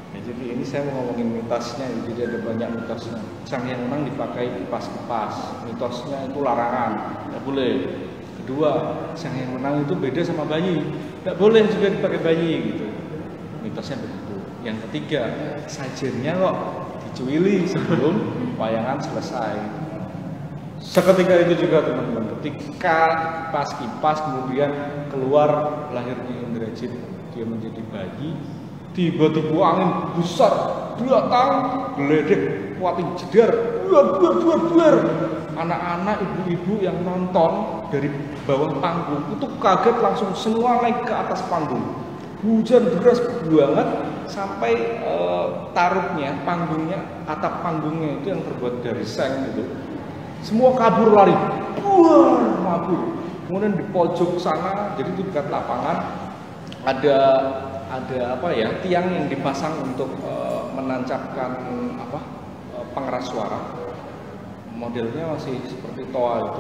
Jadi ini saya mau ngomongin mitosnya, jadi ada banyak mitosnya. Sang yang wenang dipakai kipas-kipas, mitosnya itu larangan, tidak boleh. Kedua, sang yang wenang itu beda sama bayi, tidak boleh juga dipakai bayi gitu. Mitosnya begitu. Yang ketiga, sajennya kok dicuili sebelum wayangan selesai. Seketika itu juga teman-teman, ketika kipas-kipas kemudian keluar lahirnya Indrajit, dia menjadi bayi. Tiba-tiba angin besar datang, geledek, kuatin jedar, duar. Anak-anak, ibu-ibu yang nonton dari bawah panggung itu kaget, langsung semua naik ke atas panggung. Hujan deras banget sampai tarupnya, panggungnya, atap panggungnya itu yang terbuat dari seng gitu. Semua kabur lari, mabur. Kemudian di pojok sana, jadi itu dekat lapangan ada apa ya, tiang yang dipasang untuk menancapkan pengeras suara. Modelnya masih seperti toa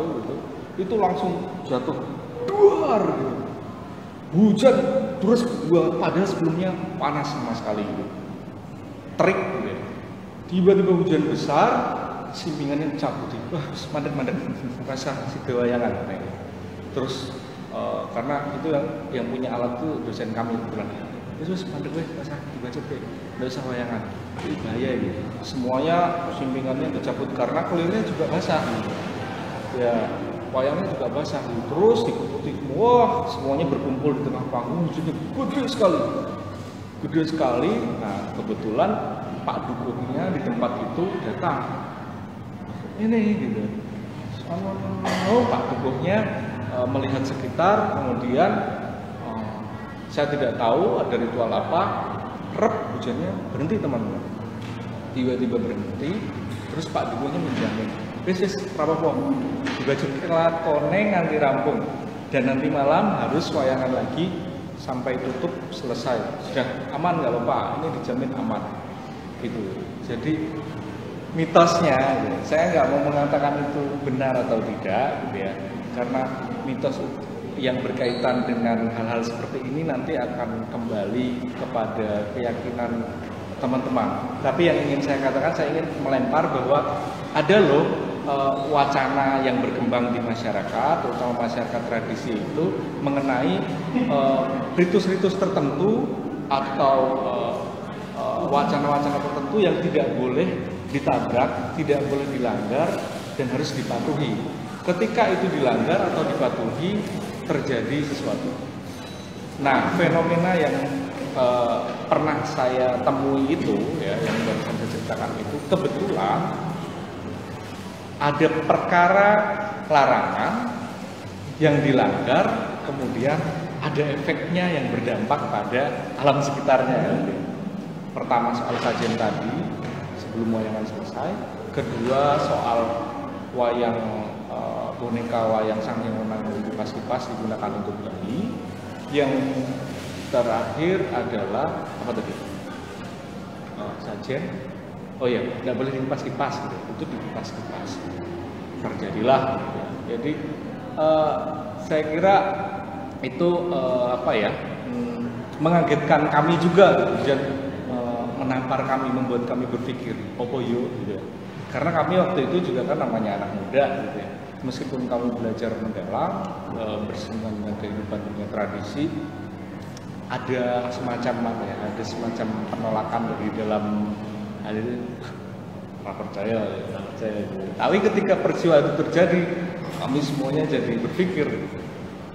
itu langsung jatuh duar gitu. Hujan terus padahal sebelumnya panas sama sekali gitu. Terik gitu. Tiba-tiba hujan besar, simpingannya cabut. Wah, mandek rasa si wayangan. Terus karena itu yang punya alat itu dosen kami kebetulan. Terus mandek rasa dibaca deh. Enggak usah wayangan. Ini bahaya ini. Semuanya simpingannya kecabut karena kelirnya juga basah. Ya, wayangnya juga basah. Terus dikutik, wah, semuanya berkumpul di tengah panggung, jadi gede sekali. Nah, kebetulan Pak Dukungnya di tempat itu datang. Ini gitu. Pak Dukungnya melihat sekitar, kemudian saya tidak tahu ada ritual apa. Hujannya berhenti teman-teman. Tiba-tiba berhenti, terus Pak Dukungnya menjamin, "Wis rapopo, dibaca koneng nganti rampung dan nanti malam harus wayangan lagi sampai tutup selesai. Sudah aman nggak Pak? Ini dijamin aman." Gitu. Jadi mitosnya, saya nggak mau mengatakan itu benar atau tidak, gitu ya, karena mitos yang berkaitan dengan hal-hal seperti ini nanti akan kembali kepada keyakinan teman-teman. Tapi yang ingin saya katakan, saya ingin melempar bahwa ada loh wacana yang berkembang di masyarakat, terutama masyarakat tradisi itu mengenai ritus-ritus tertentu atau wacana-wacana tertentu yang tidak boleh ditabrak, tidak boleh dilanggar dan harus dipatuhi. Ketika itu dilanggar atau dipatuhi, terjadi sesuatu. Nah, fenomena yang pernah saya temui itu, ya, yang barusan saya ceritakan itu, kebetulan ada perkara larangan yang dilanggar, kemudian ada efeknya yang berdampak pada alam sekitarnya. Pertama soal sajian tadi sebelum wayangan selesai, kedua soal wayang boneka wayang sang yang wenang kipas-kipas digunakan untuk bayi, yang terakhir adalah apa tadi? Sajian. Oh iya, tidak boleh dikipas-kipas gitu. Itu dikipas-kipas. Terjadilah. Ya. Jadi saya kira itu mengagetkan kami juga dan menampar kami, membuat kami berpikir, opo yo gitu ya. Karena kami waktu itu juga kan namanya anak muda gitu ya. Meskipun kami belajar mendalam, bersinggungan dengan kehidupan dunia tradisi, ada semacam penolakan dari dalam hal itu. Nggak percaya. Tapi ketika peristiwa itu terjadi, kami semuanya jadi berpikir,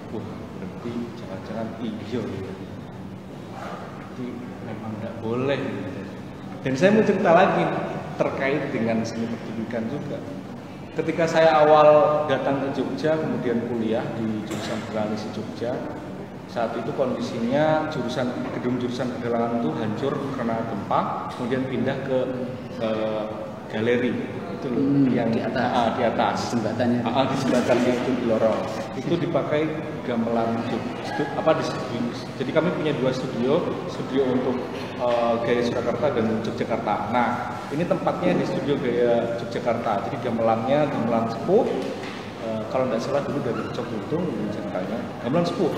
berarti jangan-jangan iya, berarti memang nggak boleh. Dan saya mau cerita lagi terkait dengan seni pertunjukan juga. Ketika saya awal datang ke Jogja, kemudian kuliah di jurusan Beralisih Jogja, saat itu kondisinya gedung jurusan pedalangan itu hancur karena gempa, kemudian pindah ke galeri. itu loh, yang di atas. di atas Jembatannya. di jembatannya itu di lorong. Itu dipakai gamelan jadi kami punya 2 studio untuk Gaya Surakarta dan Yogyakarta. Nah, ini tempatnya di studio Gaya Yogyakarta. Jadi gamelannya gamelan sepuh. Kalau tidak salah dulu dari Cok Buntung ceritanya gamelan sepuh.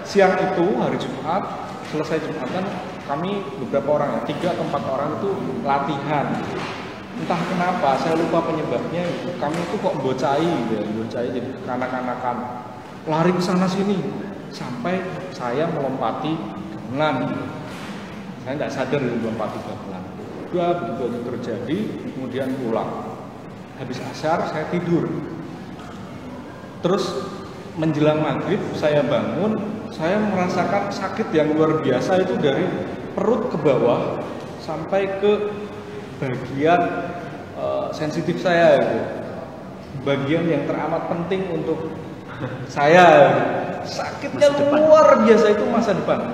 Siang itu hari Jumat, selesai Jumatan, kami beberapa orang 3 atau 4 orang itu latihan. Entah kenapa, saya lupa penyebabnya. Kami itu kok bocai jadi kanak-kanakan, lari ke sana sini sampai saya melompati gamelan. Saya nggak sadar melompati gamelan. Begitu terjadi, kemudian pulang. Habis asar saya tidur. Terus menjelang maghrib saya bangun, saya merasakan sakit yang luar biasa itu dari perut ke bawah sampai ke bagian sensitif saya itu. Bagian yang teramat penting untuk saya. Sakitnya luar biasa, itu masa depan.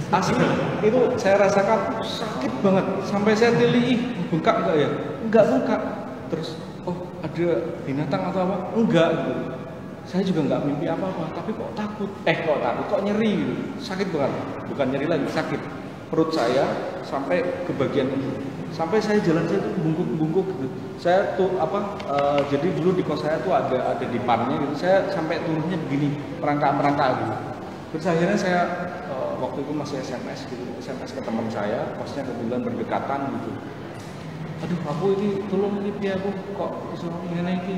Asli, itu saya rasakan sakit banget. Sampai saya teli, bengkak enggak ya? Enggak bengkak. Terus, oh ada binatang atau apa? Enggak gitu. Saya juga nggak mimpi apa-apa, tapi kok takut, kok nyeri gitu. Sakit banget, bukan nyeri lagi, sakit. Perut saya sampai ke bagian itu. Sampai saya jalan saya tuh bungkuk gitu. Saya tuh jadi dulu di kos saya tuh ada dipannya gitu. Saya sampai turunnya begini, merangkak gitu. Terus akhirnya saya waktu itu masih SMS ke teman saya, kosnya kebetulan berdekatan gitu. Aduh, aku ini tolong ini dia aku kok disuruh ngene iki.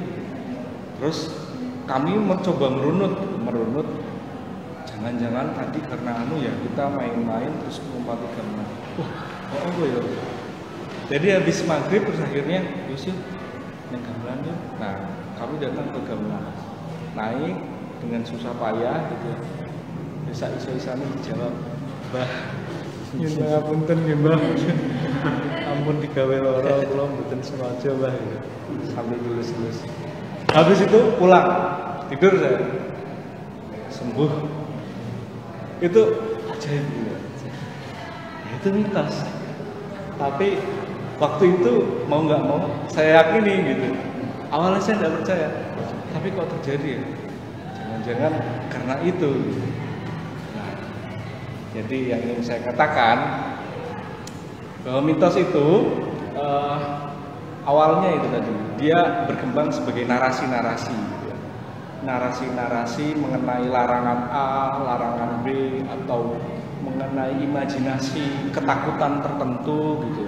Terus kami mencoba merunut. Jangan-jangan tadi karena ya kita main-main terus melompat gamelan. Wah, ya. Jadi habis maghrib terus akhirnya yuk yang gamelan yuk. Nah, kami datang ke gamelan. Naik dengan susah payah gitu. Bisa iso-isane dijawab, "Mbah, nyun ngapunten nggih, Mbah. Ampun digawe lara kula mboten sengaja, Mbah." Sambil lulus-lulus. Habis itu pulang, tidur saya. Sembuh. Itu ajaib gitu. Ya, itu mitos. Tapi waktu itu mau nggak mau saya yakini gitu. Awalnya saya nggak percaya, tapi kok terjadi ya? Jangan-jangan karena itu. Nah, jadi yang ingin saya katakan bahwa mitos itu awalnya itu tadi dia berkembang sebagai narasi-narasi. Narasi-narasi mengenai larangan A, larangan B, atau mengenai imajinasi ketakutan tertentu gitu,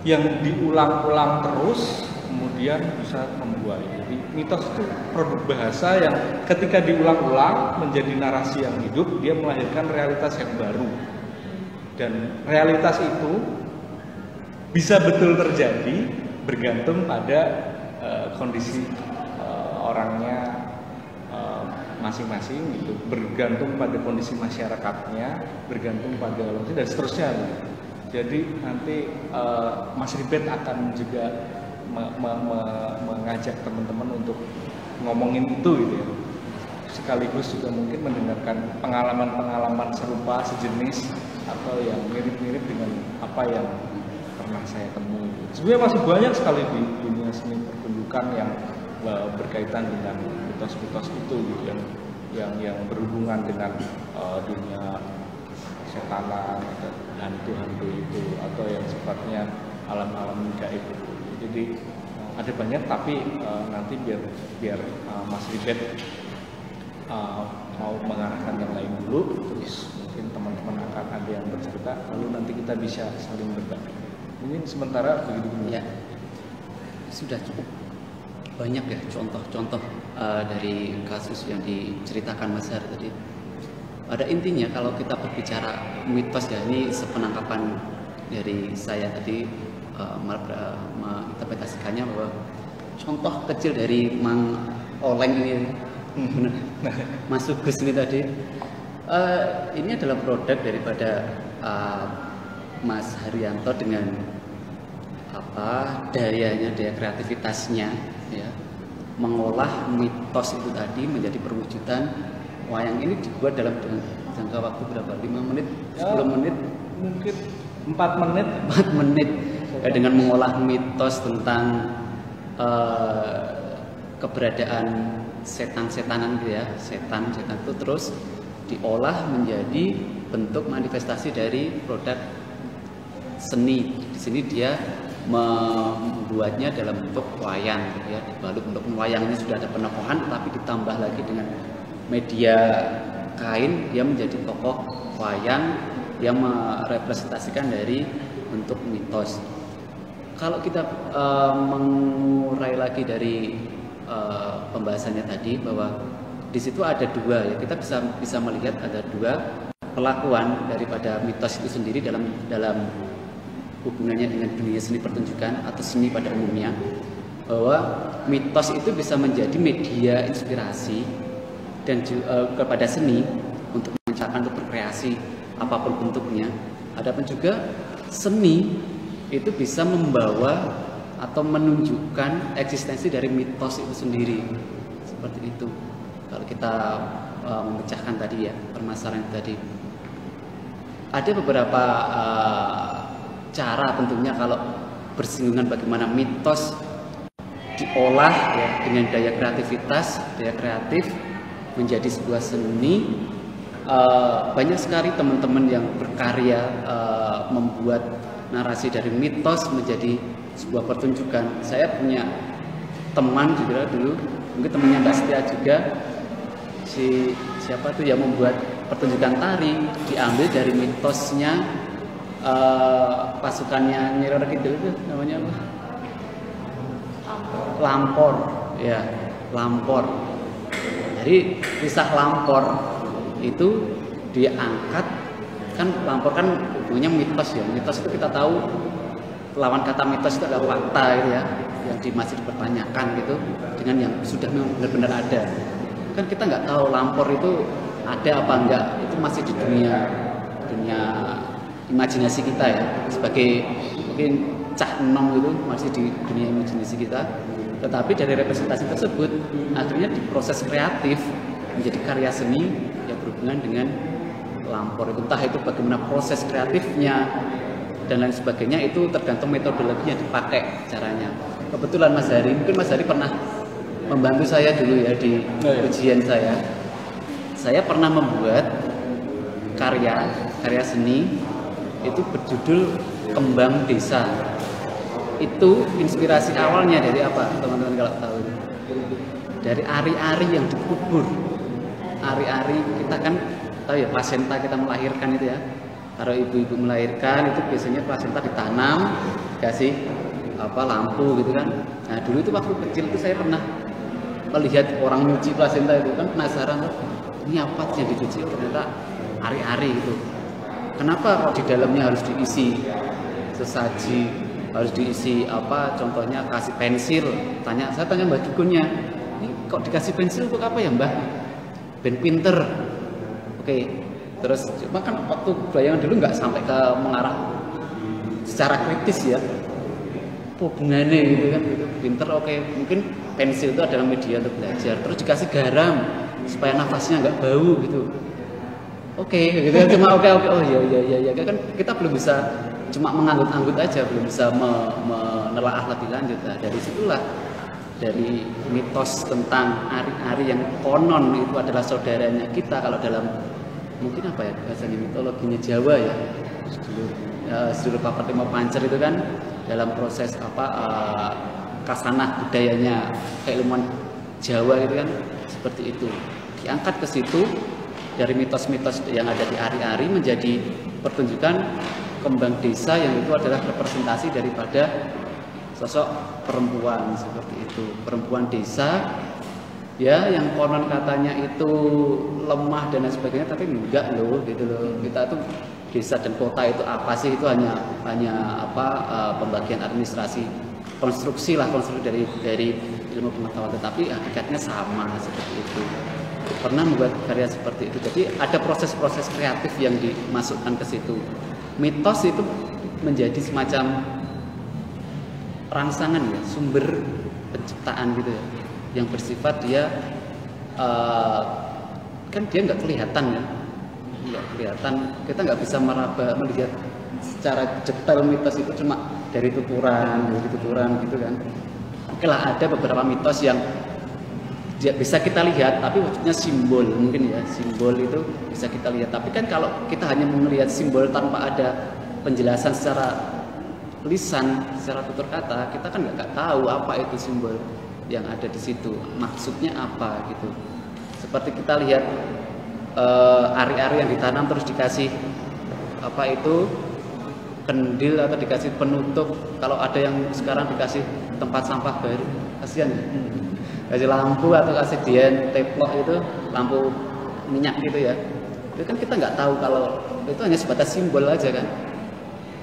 yang diulang-ulang terus kemudian bisa membuai. Jadi mitos itu produk bahasa yang ketika diulang-ulang menjadi narasi yang hidup, dia melahirkan realitas yang baru. Dan realitas itu bisa betul terjadi bergantung pada kondisi orangnya masing-masing gitu, bergantung pada kondisi masyarakatnya, bergantung pada dan seterusnya. Jadi nanti Mas Ribet akan juga mengajak teman-teman untuk ngomongin itu gitu ya. Sekaligus juga mungkin mendengarkan pengalaman-pengalaman serupa sejenis atau yang mirip-mirip dengan apa yang pernah saya temui. Sebenarnya masih banyak sekali di dunia seni pertunjukan yang berkaitan dengan mitos-mitos itu gitu, yang berhubungan dengan dunia setanan, hantu-hantu itu, atau yang sifatnya alam-alam gaib itu. Jadi ada banyak, tapi nanti biar Mas Ribet mau mengarahkan yang lain dulu, terus mungkin teman-teman akan ada yang bercerita, lalu nanti kita bisa saling berbagi. Mungkin sementara begitu dulu. Ya, sudah cukup banyak ya contoh-contoh dari kasus yang diceritakan Mas Har tadi. Pada intinya kalau kita berbicara mitos ya, ini sepenangkapan dari saya tadi menginterpretasikannya bahwa contoh kecil dari Mang Oleng ini, Mas Sugus ini tadi, ini adalah produk daripada Mas Haryanto dengan daya kreativitasnya ya, mengolah mitos itu tadi menjadi perwujudan wayang. Ini dibuat dalam jangka waktu berapa? 5 menit? 10 menit? Mungkin 4 menit. 4 menit. Dengan mengolah mitos tentang keberadaan setan-setanan gitu ya, setan itu terus diolah menjadi bentuk manifestasi dari produk seni. Di sini dia membuatnya dalam bentuk wayang gitu ya, dibalut untuk wayangnya sudah ada penokohan tapi ditambah lagi dengan media kain, dia menjadi tokoh wayang yang merepresentasikan dari bentuk mitos. Kalau kita mengurai lagi dari pembahasannya tadi bahwa di situ ada dua ya, kita bisa melihat ada dua pelakuan daripada mitos itu sendiri dalam hubungannya dengan dunia seni pertunjukan atau seni pada umumnya, bahwa mitos itu bisa menjadi media inspirasi dan kepada seni untuk menciptakan, untuk berkreasi apapun bentuknya. Adapun juga seni itu bisa membawa atau menunjukkan eksistensi dari mitos itu sendiri, seperti itu. Kalau kita memecahkan tadi ya permasalahan tadi, ada beberapa cara tentunya kalau bersinggungan bagaimana mitos diolah ya dengan daya kreativitas, daya kreatif menjadi sebuah seni. Banyak sekali teman-teman yang berkarya membuat narasi dari mitos menjadi sebuah pertunjukan. Saya punya teman juga dulu, mungkin temannya Mbak Setia juga, siapa tuh yang membuat pertunjukan tari diambil dari mitosnya pasukannya Nyi Roro Kidul itu namanya apa? Lampor, ya, Lampor. Jadi kisah Lampor itu dia angkat, kan Lampor kan hubungannya mitos ya. Mitos itu kita tahu lawan kata mitos itu adalah fakta gitu ya, yang masih dipertanyakan gitu dengan yang sudah benar-benar ada. Kan kita nggak tahu Lampor itu ada apa enggak, itu masih di dunia imajinasi kita ya, sebagai mungkin cah enom itu masih di dunia imajinasi kita. Tetapi dari representasi tersebut akhirnya diproses kreatif menjadi karya seni yang berhubungan dengan Lampor itu. Entah itu bagaimana proses kreatifnya dan lain sebagainya, itu tergantung metodologi yang dipakai caranya. Kebetulan Mas Hari, mungkin Mas Hari pernah membantu saya dulu ya di ujian saya. Saya pernah membuat karya seni itu berjudul Kembang Desa. Itu inspirasi awalnya dari apa teman-teman kalau tahu? Dari ari-ari yang dikubur. Ari-ari kita kan tahu ya, plasenta kita melahirkan itu ya. Kalau ibu-ibu melahirkan itu biasanya plasenta ditanam, dikasih lampu gitu kan. Nah dulu itu waktu kecil itu saya pernah melihat orang nyuci plasenta itu, kan penasaran, ini apa yang dicuci? Ternyata ari-ari itu. Kenapa kok di dalamnya harus diisi sesaji, harus diisi contohnya kasih pensil? Saya tanya Mbak Dukunnya, ini kok dikasih pensil untuk apa ya Mbak? Ben pinter. Oke. Terus cuma kan waktu bayangan dulu nggak sampai ke mengarah secara kritis ya, hubungannya gitu kan, gitu. Pinter, oke. Mungkin pensil itu adalah media untuk belajar. Terus dikasih garam supaya nafasnya nggak bau gitu. Oke, gitu kan, cuma oke. Oh iya kan kita belum bisa cuma menganggut-anggut aja, belum bisa menelaah lebih lanjut. Nah, dari situlah, dari mitos tentang ari-ari yang konon itu adalah saudaranya kita, kalau dalam mungkin apa ya bahasanya, mitologinya Jawa ya, sedulur papat lima pancer itu kan dalam proses kasanah budayanya keilmuan Jawa itu kan seperti itu, diangkat ke situ dari mitos-mitos yang ada di ari-ari menjadi pertunjukan Kembang Desa yang itu adalah representasi daripada sosok perempuan seperti itu, perempuan desa ya, yang konon katanya itu lemah dan lain sebagainya, tapi enggak loh gitu loh. Kita tuh desa dan kota itu apa sih? Itu hanya pembagian administrasi, konstruksi dari ilmu pengetahuan, tetapi hakikatnya sama seperti itu. Pernah membuat karya seperti itu. Jadi ada proses-proses kreatif yang dimasukkan ke situ. Mitos itu menjadi semacam rangsangan ya, sumber penciptaan gitu ya, yang bersifat dia kan dia nggak kelihatan ya, nggak kelihatan, kita nggak bisa melihat secara detail mitos itu cuma dari tuturan gitu kan. Oke lah, ada beberapa mitos yang bisa kita lihat, tapi maksudnya simbol mungkin ya, simbol itu bisa kita lihat. Tapi kan kalau kita hanya melihat simbol tanpa ada penjelasan secara lisan, secara tutur kata, kita kan nggak tahu apa itu simbol yang ada di situ, maksudnya apa gitu. Seperti kita lihat ari-ari yang ditanam terus dikasih apa itu kendil atau dikasih penutup. Kalau ada yang sekarang dikasih tempat sampah baru, kasihan ya. Kasih lampu atau kasih dian teplok itu lampu minyak gitu ya. Itu kan kita nggak tahu, kalau itu hanya sebatas simbol aja kan.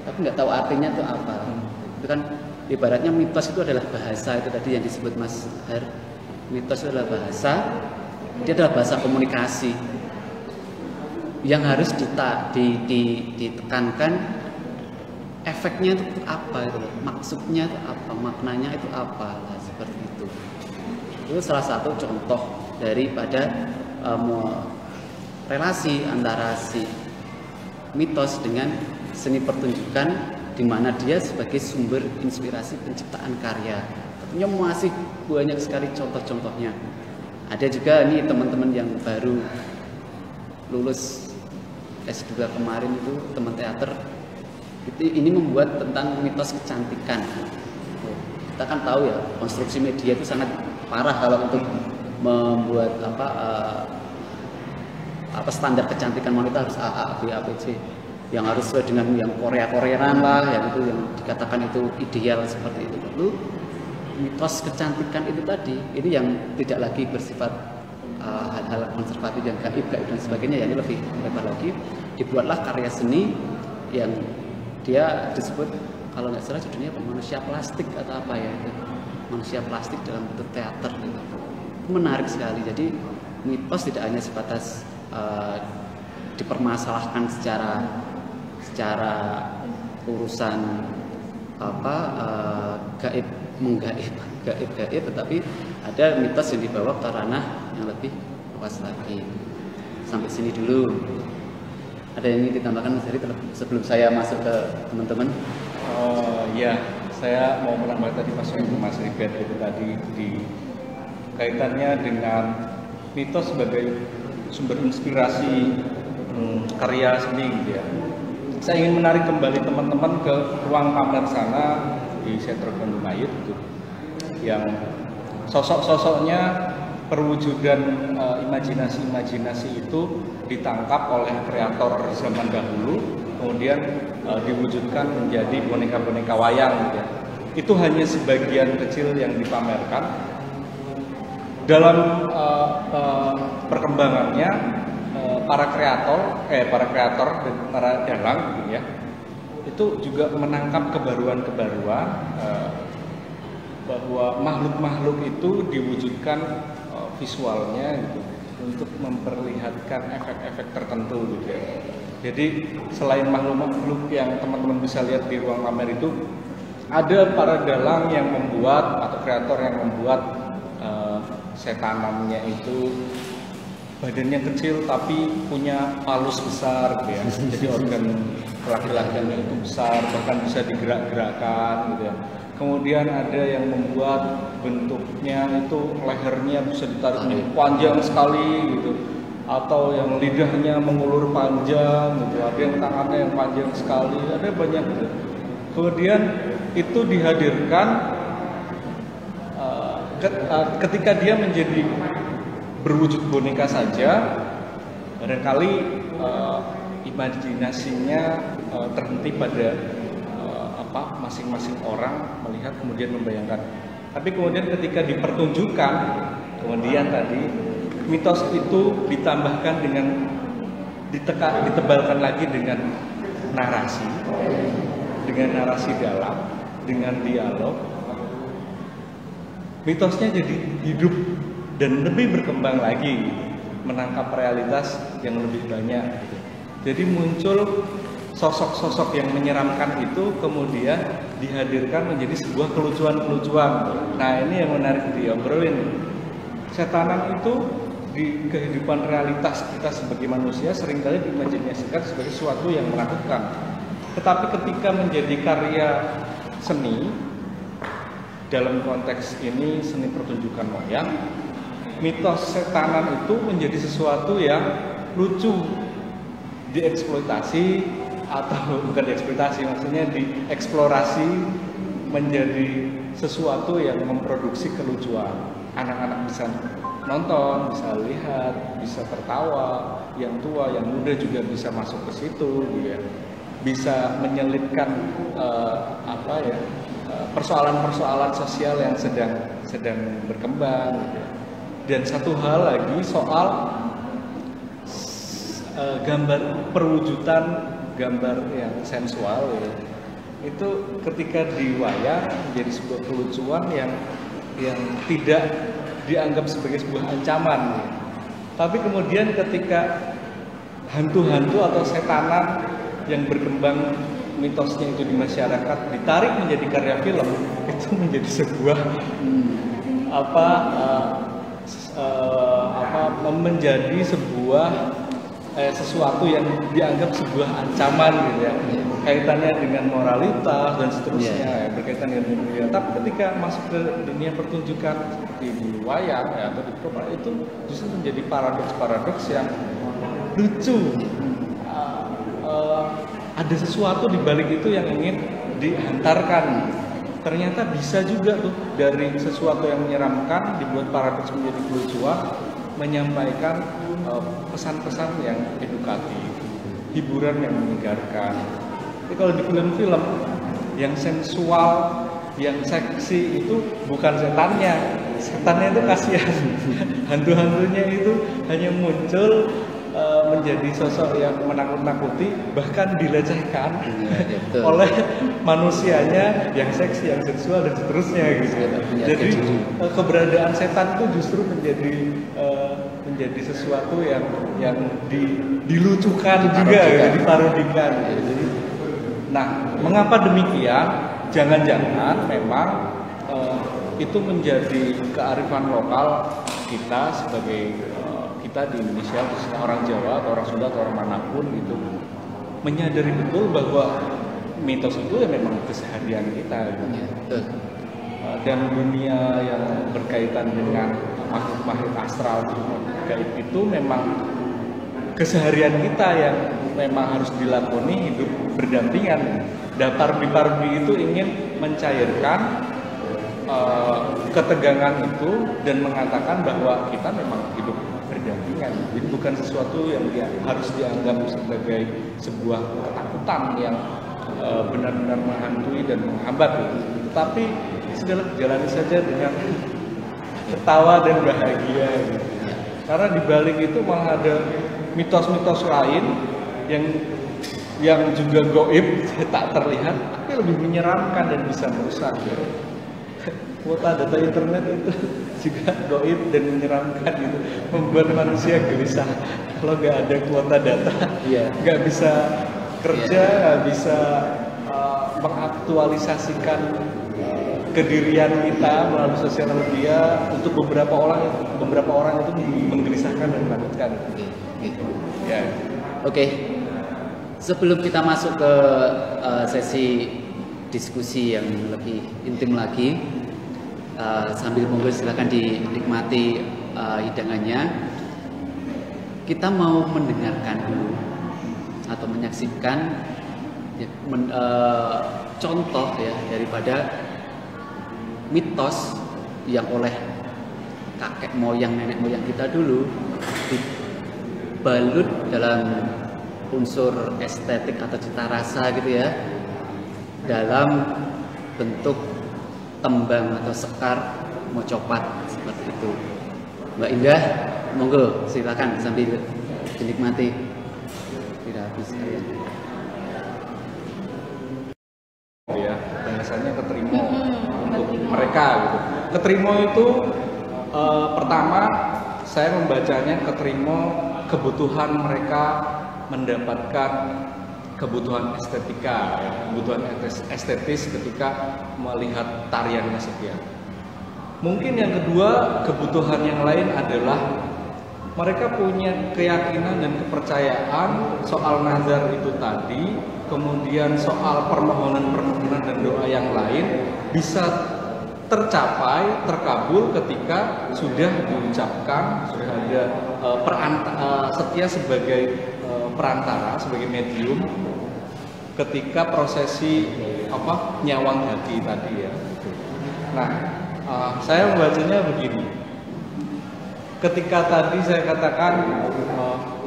Tapi nggak tahu artinya itu apa. Itu kan ibaratnya mitos itu adalah bahasa, itu tadi yang disebut Mas Har. Mitos itu adalah bahasa. Dia adalah bahasa komunikasi yang harus ditekankan efeknya itu apa itu, maksudnya itu apa, maknanya itu apa, nah, seperti itu. Itu salah satu contoh daripada relasi antara si mitos dengan seni pertunjukan, di mana dia sebagai sumber inspirasi penciptaan karya. Tentunya masih banyak sekali contoh-contohnya. Ada juga nih teman-teman yang baru lulus S2 kemarin itu, teman teater ini membuat tentang mitos kecantikan. Kita kan tahu ya, konstruksi media itu sangat parah kalau untuk membuat apa standar kecantikan wanita harus A, B, A, B, C, yang harus sesuai dengan yang Korea-Koreaan lah, yang itu yang dikatakan itu ideal seperti itu. Lalu mitos kecantikan itu tadi, ini yang tidak lagi bersifat hal-hal konservatif yang gaib dan sebagainya, ya, ini lebih lebar lagi. Dibuatlah karya seni yang dia disebut, kalau nggak salah judulnya manusia plastik atau apa ya, itu manusia plastik dalam bentuk teater gitu. Itu menarik sekali. Jadi mitos tidak hanya sebatas dipermasalahkan secara urusan gaib menggaib, tetapi ada mitos yang dibawa ke ranah yang lebih luas lagi. Sampai sini dulu. Ada yang ingin ditambahkan Mas Heri sebelum saya masuk ke teman-teman? Ya, saya mau menambah tadi Mas Ribet itu tadi di kaitannya dengan mitos sebagai sumber inspirasi karya seni gitu ya. Saya ingin menarik kembali teman-teman ke ruang pamer sana di Sentro Bandung Mayit gitu, yang sosok-sosoknya perwujudan imajinasi itu ditangkap oleh kreator zaman dahulu, kemudian diwujudkan menjadi boneka-boneka wayang gitu ya. Itu hanya sebagian kecil yang dipamerkan. Dalam perkembangannya para kreator dan para dalang gitu ya, itu juga menangkap kebaruan-kebaruan bahwa makhluk-makhluk itu diwujudkan visualnya gitu, untuk memperlihatkan efek-efek tertentu gitu ya. Jadi selain makhluk-makhluk yang teman-teman bisa lihat di ruang pamer itu, ada para dalang yang membuat atau kreator yang membuat setanannya itu badannya kecil tapi punya palus besar gitu ya. Jadi organ laki-lakinya itu besar, bahkan bisa digerak-gerakkan gitu ya. Kemudian ada yang membuat bentuknya itu lehernya bisa ditarik panjang sekali gitu, atau yang lidahnya mengulur panjang gitu, ada yang tangannya yang panjang sekali, ada banyak gitu. Kemudian itu dihadirkan ketika dia menjadi berwujud boneka saja, barangkali imajinasinya terhenti pada masing-masing orang melihat kemudian membayangkan. Tapi kemudian ketika dipertunjukkan, kemudian tadi mitos itu ditambahkan dengan ditebalkan lagi dengan narasi dalam, dengan dialog. Mitosnya jadi hidup dan lebih berkembang lagi, menangkap realitas yang lebih banyak gitu. Jadi muncul sosok-sosok yang menyeramkan itu kemudian dihadirkan menjadi sebuah kelucuan-kelucuan. Nah, ini yang menarik diobrolin. Setanan itu di kehidupan realitas kita sebagai manusia seringkali diimajinasikan sebagai sesuatu yang menakutkan. Tetapi ketika menjadi karya seni dalam konteks ini seni pertunjukan wayang, mitos setanan itu menjadi sesuatu yang lucu, dieksploitasi atau bukan dieksploitasi, maksudnya dieksplorasi menjadi sesuatu yang memproduksi kelucuan. Anak-anak bisa nonton, bisa lihat, bisa tertawa, yang tua, yang muda juga bisa masuk ke situ, gitu ya. Bisa menyelipkan persoalan-persoalan sosial yang sedang berkembang, gitu ya. Dan satu hal lagi soal gambar perwujudan gambar yang sensual, ya. Itu ketika di wayang menjadi sebuah kelucuan yang tidak dianggap sebagai sebuah ancaman, ya. Tapi kemudian ketika hantu-hantu atau setanan yang berkembang mitosnya itu di masyarakat ditarik menjadi karya film, itu menjadi sebuah menjadi sebuah sesuatu yang dianggap sebuah ancaman, gitu ya, kaitannya dengan moralitas dan seterusnya, ya, berkaitan dengan dunia. Tapi ketika masuk ke dunia pertunjukan seperti di wayang, ya, atau di drama, itu justru menjadi paradoks yang lucu. Ada sesuatu di balik itu yang ingin dihantarkan. Ternyata bisa juga tuh dari sesuatu yang menyeramkan dibuat paradoks menjadi kelucuan, menyampaikan pesan-pesan yang edukatif, hiburan yang menyegarkan. Tapi kalau di film-film yang sensual, yang seksi itu bukan setannya itu kasihan. Hantu-hantunya itu hanya muncul menjadi sosok yang menakut-nakuti, bahkan dilecehkan oleh manusianya yang seksi, yang seksual dan seterusnya, gitu. Jadi keberadaan setan itu justru menjadi sesuatu yang dilucukan juga, ya, diparodikan. Jadi, nah, mengapa demikian? Jangan-jangan memang itu menjadi kearifan lokal kita sebagai kita di Indonesia, khususnya orang Jawa atau orang Sunda atau orang manapun, itu menyadari betul bahwa mitos itu ya memang keseharian kita, gitu. Dan dunia yang berkaitan dengan makhluk-makhluk astral gaib itu memang keseharian kita yang memang harus dilakoni hidup berdampingan. Parbi-parbi itu ingin mencairkan ketegangan itu dan mengatakan bahwa kita memang hidup berdampingan. Jadi bukan sesuatu yang harus dianggap sebagai sebuah ketakutan yang benar-benar menghantui dan menghambat, gitu. Tapi segala dijalani saja dengan ketawa dan bahagia, gitu. Karena di balik itu malah ada mitos-mitos lain yang juga gaib, tak terlihat, tapi lebih menyeramkan dan bisa merusak, gitu. Kuota data internet itu juga gaib dan menyeramkan, gitu, membuat manusia gelisah. Kalau nggak ada kuota data, nggak bisa kerja, nggak bisa mengaktualisasikan kedirian kita melalui sosial media. Untuk beberapa orang itu menggelisahkan dan menakutkan. Ya. Oke. Sebelum kita masuk ke sesi diskusi yang lebih intim lagi, sambil monggo silakan dinikmati hidangannya. Kita mau mendengarkan dulu atau menyaksikan contoh, ya, daripada mitos yang oleh kakek moyang, nenek moyang kita dulu dibalut dalam unsur estetik atau cita rasa, gitu ya, dalam bentuk tembang atau sekar mocopat seperti itu. Mbak Indah, monggo silakan sambil dinikmati. Tidak habis ya. Ya, bahasanya keterima untuk mereka, gitu. Keterima itu pertama saya membacanya keterima kebutuhan mereka mendapatkan kebutuhan estetika, ya, kebutuhan estetis ketika melihat tariannya sekian. Mungkin yang kedua, kebutuhan yang lain adalah mereka punya keyakinan dan kepercayaan soal nazar itu tadi, kemudian soal permohonan dan doa yang lain bisa tercapai, terkabul ketika sudah diucapkan, sudah ada Setia sebagai perantara, sebagai medium ketika prosesi nyawang hati tadi ya. Nah, saya membacanya begini. Ketika tadi saya katakan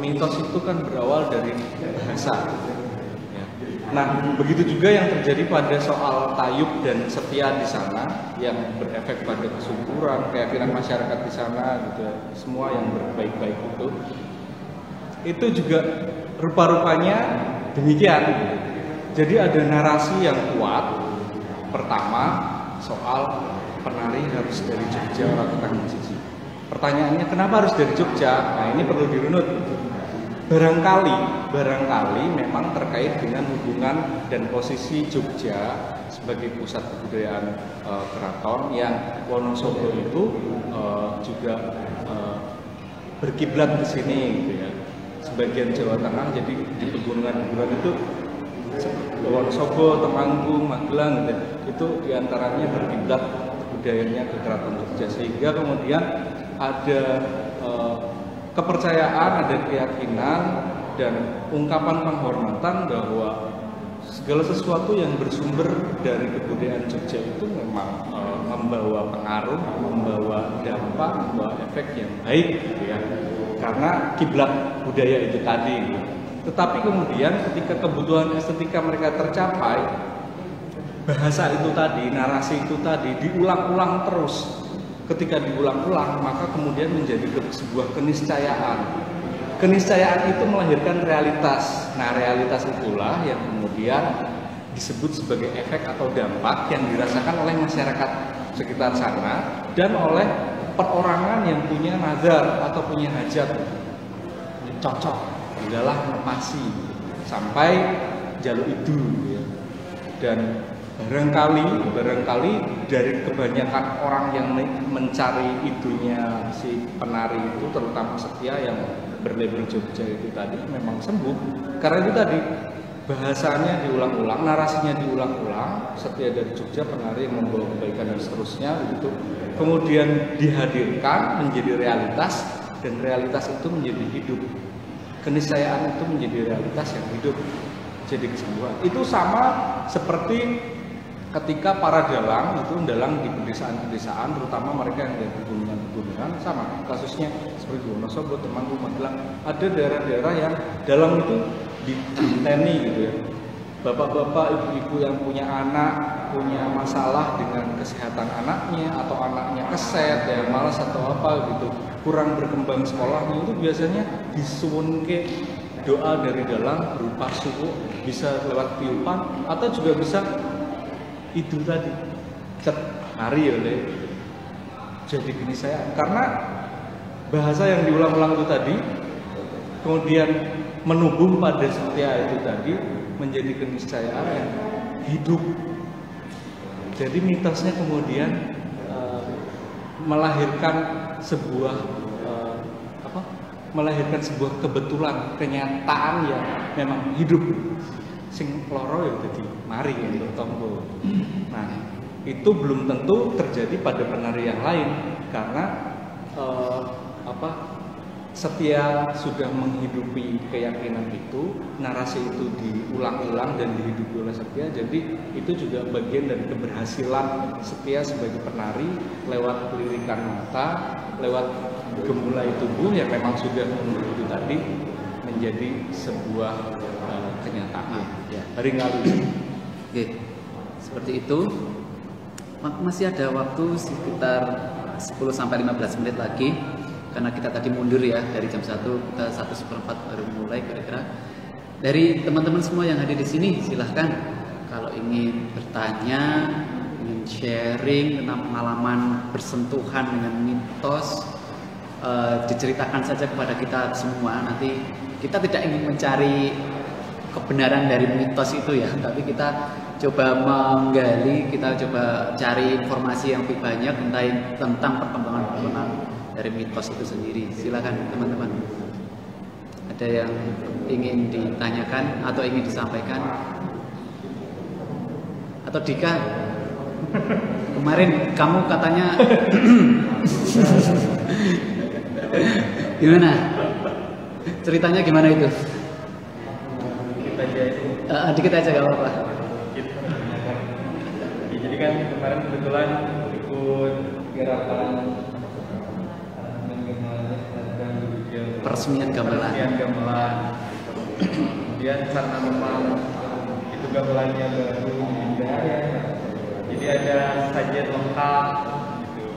mitos itu kan berawal dari bahasa. Nah, begitu juga yang terjadi pada soal tayub dan setia di sana yang berefek pada kesuburan, keyakinan masyarakat di sana gitu, semua yang berbaik-baik itu juga rupa-rupanya demikian. Jadi ada narasi yang kuat. Pertama, soal penari harus dari Jogja atau Tanjung Siji. Pertanyaannya kenapa harus dari Jogja? Nah, ini perlu dirunut. Barangkali memang terkait dengan hubungan dan posisi Jogja sebagai pusat kebudayaan keraton yang Wonosobo itu juga berkiblat ke sini gitu ya. Sebagian Jawa Tengah, jadi di pegunungan itu Wonosobo, Temanggung, Magelang gitu, itu diantaranya berkiblat budayanya ke keraton Jogja, sehingga kemudian ada kepercayaan, ada keyakinan dan ungkapan penghormatan bahwa segala sesuatu yang bersumber dari kebudayaan Jogja itu memang membawa pengaruh, membawa dampak, membawa efek yang baik gitu ya. Karena kiblat budaya itu tadi gitu. Tetapi kemudian ketika kebutuhan estetika mereka tercapai, bahasa itu tadi, narasi itu tadi diulang-ulang terus. Ketika diulang-ulang, maka kemudian menjadi sebuah keniscayaan. Keniscayaan itu melahirkan realitas. Nah, realitas itulah yang kemudian disebut sebagai efek atau dampak yang dirasakan oleh masyarakat sekitar sana dan oleh perorangan yang punya nazar atau punya hajat. Cocok, adalah nepasi sampai jaluk itu ya. Dan barangkali dari kebanyakan orang yang mencari idunya si penari itu, terutama Setia yang berlabel Jogja itu tadi, memang sembuh karena itu tadi bahasanya diulang-ulang, narasinya diulang-ulang. Setia dari Jogja, penari yang membawa kebaikan dan seterusnya gitu. Kemudian dihadirkan menjadi realitas dan realitas itu menjadi hidup. Keniscayaan itu menjadi realitas yang hidup, jadi kesembuhan. Itu sama seperti ketika para dalang itu dalang di pedesaan-pedesaan, terutama mereka yang dari pegunungan-pegunungan, sama kasusnya seperti Wonosobo, Temanggung, Magelang. Ada daerah-daerah yang dalang itu diteni gitu ya. Bapak-bapak, ibu-ibu yang punya anak, punya masalah dengan kesehatan anaknya, atau anaknya keset, ya malas atau apa gitu, kurang berkembang sekolahnya, itu biasanya disuwun ke doa dari dalang berupa suku, bisa lewat tiupan atau juga bisa itu tadi nari ya deh. Jadi gini saya, karena bahasa yang diulang-ulang itu tadi kemudian menumbuh pada Setia itu tadi menjadi keniscayaan yang hidup. Jadi mitosnya kemudian melahirkan sebuah melahirkan sebuah kebetulan, kenyataan yang memang hidup. Sing loro ya jadi mari untuk tombo. Nah, itu belum tentu terjadi pada penari yang lain karena Setia sudah menghidupi keyakinan itu, narasi itu diulang-ulang dan dihidupi oleh Setia. Jadi itu juga bagian dari keberhasilan Setia sebagai penari lewat lirikan mata, lewat gemulai tubuh yang memang sudah menurut itu tadi menjadi sebuah kenyataan. Ya. Hari ngalu. Oke, seperti itu. Masih ada waktu sekitar 10-15 menit lagi. Karena kita tadi mundur ya, dari jam 1 kita 1:04 baru mulai kira-kira. Dari teman-teman semua yang hadir di sini, silahkan kalau ingin bertanya, ingin sharing tentang pengalaman bersentuhan dengan mitos, diceritakan saja kepada kita semua. Nanti kita tidak ingin mencari kebenaran dari mitos itu ya, tapi kita coba menggali, kita coba cari informasi yang lebih banyak tentang perkembangan dari mitos itu sendiri. Silakan teman-teman. Ada yang ingin ditanyakan atau ingin disampaikan? Atau Dika? Kemarin kamu katanya gimana? Ceritanya gimana itu? Dikit aja gak apa-apa. Ya, jadi kan kemarin kebetulan ikut gerakan Peresmian gamelan. Kemudian karena memang itu gamelannya baru pindah ya, jadi ada sajian lengkap gitu.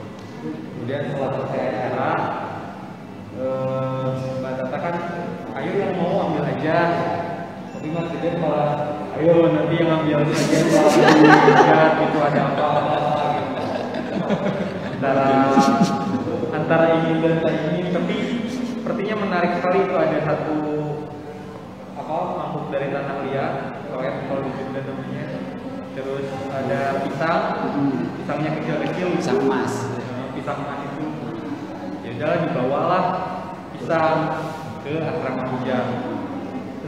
Kemudian setelah selesai acara, Mbak Tata kan, ayo yang mau ambil aja. Tapi Mas Deden malah, ayo nanti yang ambil aja lihat itu ada apa-apa gitu. Antara ini dan tak ini, tapi sepertinya menarik sekali. Itu ada satu mangkuk dari tanah liat, kalau di Jogja namanya. Terus ada pisangnya kecil-kecil, pisang emas. Pisang emas itu, ya udah dibawalah pisang ke asrama Kujang.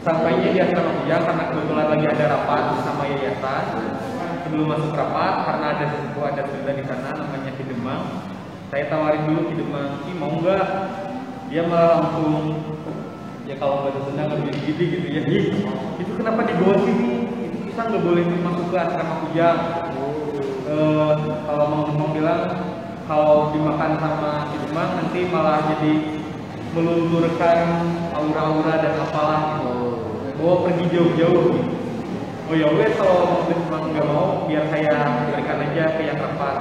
Sampainya di asrama Kujang, karena kebetulan lagi ada rapat sama yayasan. Sebelum masuk rapat, karena ada sebuah adat cerita di sana namanya Ki Demang, saya tawarin dulu Ki Demang, Ki mau nggak? Dia malah langsung, ya kalau nggak senang lebih gini gitu ya. Itu kenapa dibawa sini? Itu pisang nggak boleh masuk ke asrama Kujang. Kalau Mang Demang bilang kalau dimakan sama Ki Demang nanti malah jadi melunturkan aura-aura dan apalah gitu. Bawa pergi jauh-jauh gitu. Oh ya wes, kalau Mang nggak mau, biar saya berikan aja ke yang rapat.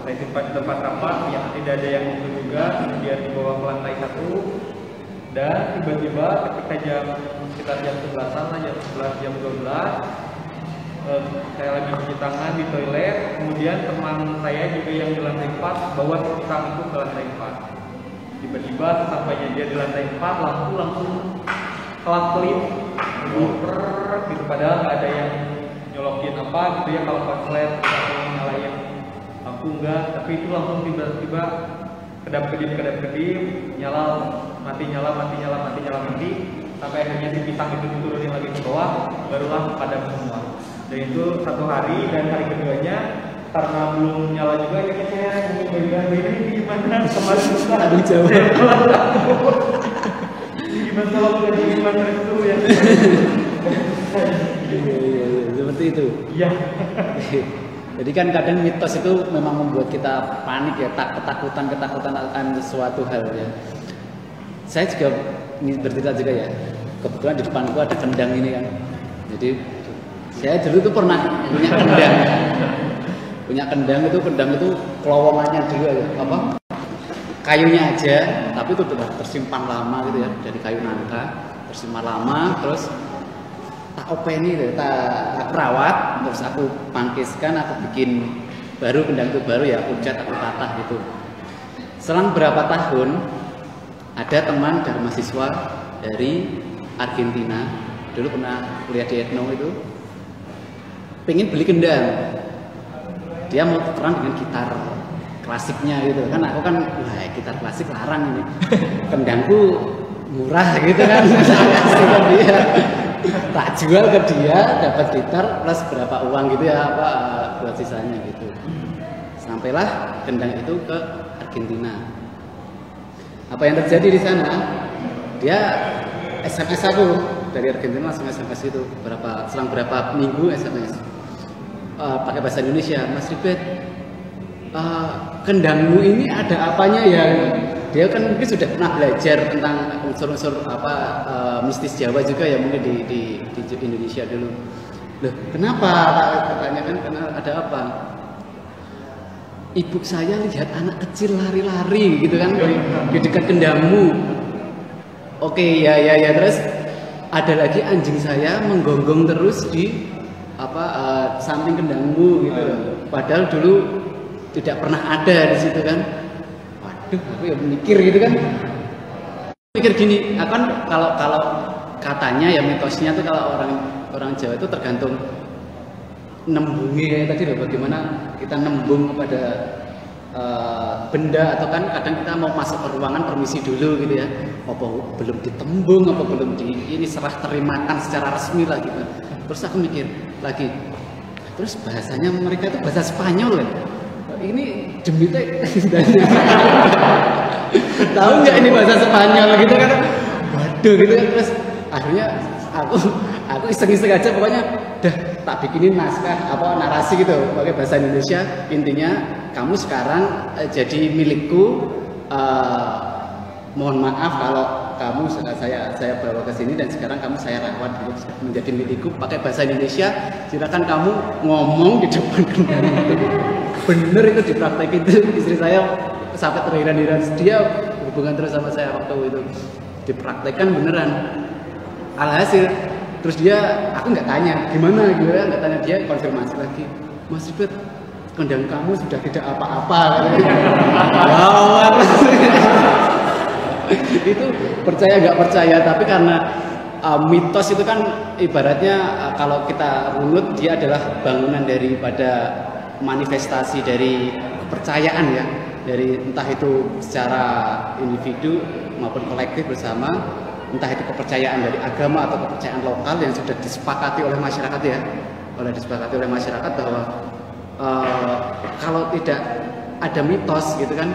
Saya simpan di tempat rapat, yang tidak ada yang itu juga, biar dibawa ke lantai 1. Dan tiba-tiba ketika sekitar jam 11-an lah, jam 11, jam 12, saya lagi cuci tangan di toilet. Kemudian teman saya juga yang di lantai 4 bawa pisang itu ke lantai 4. Tiba-tiba sampainya dia di lantai 4, lampu langsung kelap-kelip gitu, padahal nggak ada yang nyolokin apa gitu ya, kalau konslet atau nyalain lampu enggak, tapi itu langsung tiba-tiba kedap-kedip nyala mati, sampai akhirnya si pisang itu diturunin lagi ke bawah, barulah padam semua. Dan itu satu hari, dan hari keduanya karena belum nyala juga, ya saya mungkin ini gimana kemarin Aduh jawab. gimana kalau udah gimana itu ya. Seperti itu. Iya. Jadi kan kadang mitos itu memang membuat kita panik ya, ketakutan akan suatu hal ya. Saya juga bercerita juga ya. Kebetulan di depanku ada kendang ini kan. Jadi saya dulu tuh pernah punya kendang. Punya kendang itu kelowongannya dulu ya, apa? Kayunya aja, tapi itu sudah tersimpan lama gitu ya, dari kayu nangka, tersimpan lama, terus tak openi deh, tak perawat, terus aku pangkiskan, aku bikin baru, kendang itu baru ya, aku cat, aku tatah gitu. Selang berapa tahun, ada teman dari mahasiswa dari Argentina, dulu pernah kuliah di Etno itu, pengen beli kendang. Dia mau tukeran dengan gitar klasiknya gitu kan, aku kan wah gitar klasik larang ini, kendangku murah gitu kan. Dia tak jual ke dia, dapat gitar plus berapa uang gitu ya, apa buat sisanya gitu. Sampailah kendang itu ke Argentina. Apa yang terjadi di sana, dia SMS aku dari Argentina, langsung SMS itu selang berapa minggu SMS pakai bahasa Indonesia, Mas Ribet, kendangmu ini ada apanya ya? Dia kan mungkin sudah pernah belajar tentang unsur-unsur apa mistis Jawa juga ya, mungkin di Indonesia dulu. Loh, kenapa? Katanya kan karena ada apa? Ibu saya lihat anak kecil lari-lari gitu kan di dekat kendangmu. Oke, ya terus ada lagi anjing saya menggonggong terus di samping kendangmu gitu. Padahal dulu tidak pernah ada di situ kan. Waduh, aku ya mikir gitu kan. Mikir gini, akan kalau katanya ya mitosnya tuh kalau orang Jawa itu tergantung nembungnya tadi loh, bagaimana kita nembung kepada benda, atau kan kadang kita mau masuk ke ruangan permisi dulu gitu ya. Apa belum ditembung, apa belum ini serah terimakan secara resmi lah gitu. Terus aku mikir lagi, terus bahasanya mereka itu bahasa Spanyol ya. ini demite tahu nggak ini bahasa Spanyol gitu kan, waduh gitu kan. Terus akhirnya aku iseng-iseng aja, pokoknya dah tak bikinin naskah apa narasi gitu pakai bahasa Indonesia. Intinya kamu sekarang jadi milikku, mohon maaf kalau kamu saya bawa ke sini dan sekarang kamu saya rawat menjadi milikku, pakai bahasa Indonesia. Silakan kamu ngomong di depan kendali. Bener itu dipraktekin itu, istri saya sampai terhiran-hiran, dia hubungan terus sama saya waktu itu, dipraktekkan beneran. Alhasil terus aku nggak tanya gimana, nggak tanya, dia konfirmasi lagi, Mas Ribet, kendang kamu sudah tidak apa-apa. Wow. Itu percaya nggak percaya, tapi karena mitos itu kan ibaratnya kalau kita runut dia adalah bangunan daripada manifestasi dari kepercayaan ya, dari entah itu secara individu maupun kolektif bersama, entah itu kepercayaan dari agama atau kepercayaan lokal yang sudah disepakati oleh masyarakat ya, disepakati oleh masyarakat bahwa kalau tidak ada mitos gitu kan,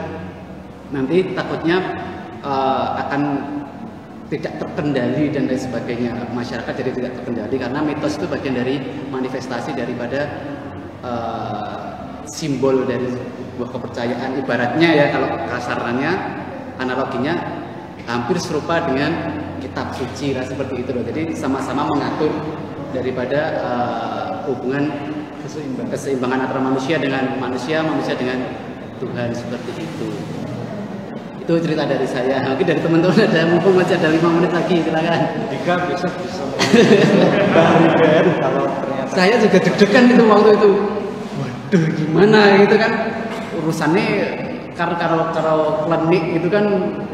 nanti takutnya akan tidak terkendali dan lain sebagainya, masyarakat jadi tidak terkendali karena mitos itu bagian dari manifestasi daripada simbol dari sebuah kepercayaan. Ibaratnya ya, kalau kasarannya analoginya hampir serupa dengan kitab suci lah, seperti itu loh. Jadi sama-sama mengatur daripada hubungan keseimbangan antara manusia dengan manusia dengan Tuhan, seperti itu. Itu cerita dari saya. Mungkin dari teman-teman ada, mumpung masih ada 5 menit lagi, silakan. Dika bisa dari kalau ternyata saya juga deg-degan itu waktu itu. Waduh, gimana gitu kan urusannya. Kalau klinik itu kan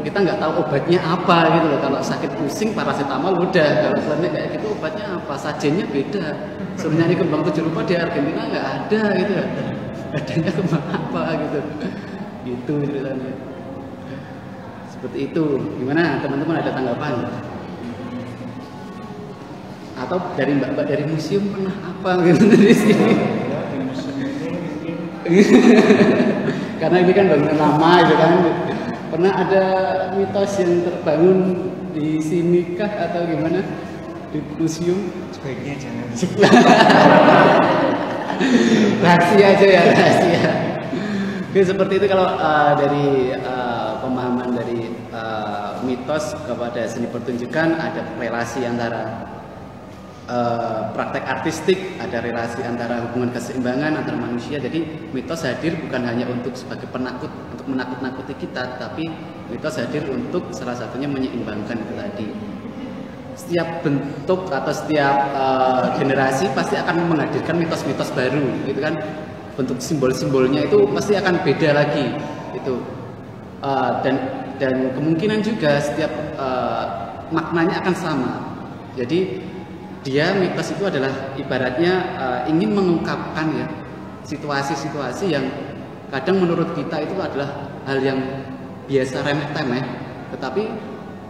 kita nggak tahu obatnya apa gitu loh. Kalau sakit pusing paracetamol udah, kalau klinik kayak gitu obatnya apa, sajennya beda. Suruh nyanyi kembang 7 rupa di Argentina nggak ada gitu, adanya kembang apa gitu. Gitu ceritanya. Seperti itu. Gimana teman-teman, ada tanggapan? Atau dari mbak-mbak dari museum pernah apa gitu dari sini? Karena ini kan bangunan lama gitu kan. Pernah ada mitos yang terbangun di sini kah atau gimana? Di museum? sebaiknya jangan. Rahasia aja ya, rahasia. Oke, seperti itu kalau dari pemahaman dari mitos kepada seni pertunjukan, ada relasi antara praktek artistik, ada relasi antara hubungan keseimbangan antara manusia. Jadi mitos hadir bukan hanya untuk sebagai penakut, untuk menakut-nakuti kita, tapi mitos hadir untuk salah satunya menyeimbangkan itu tadi. Setiap bentuk atau setiap generasi pasti akan menghadirkan mitos-mitos baru, gitu kan. Bentuk simbol-simbolnya itu pasti akan beda lagi, itu. Dan kemungkinan juga setiap maknanya akan sama. Jadi dia mitos itu adalah ibaratnya ingin mengungkapkan ya situasi-situasi yang kadang menurut kita itu adalah hal yang biasa remeh-temeh, tetapi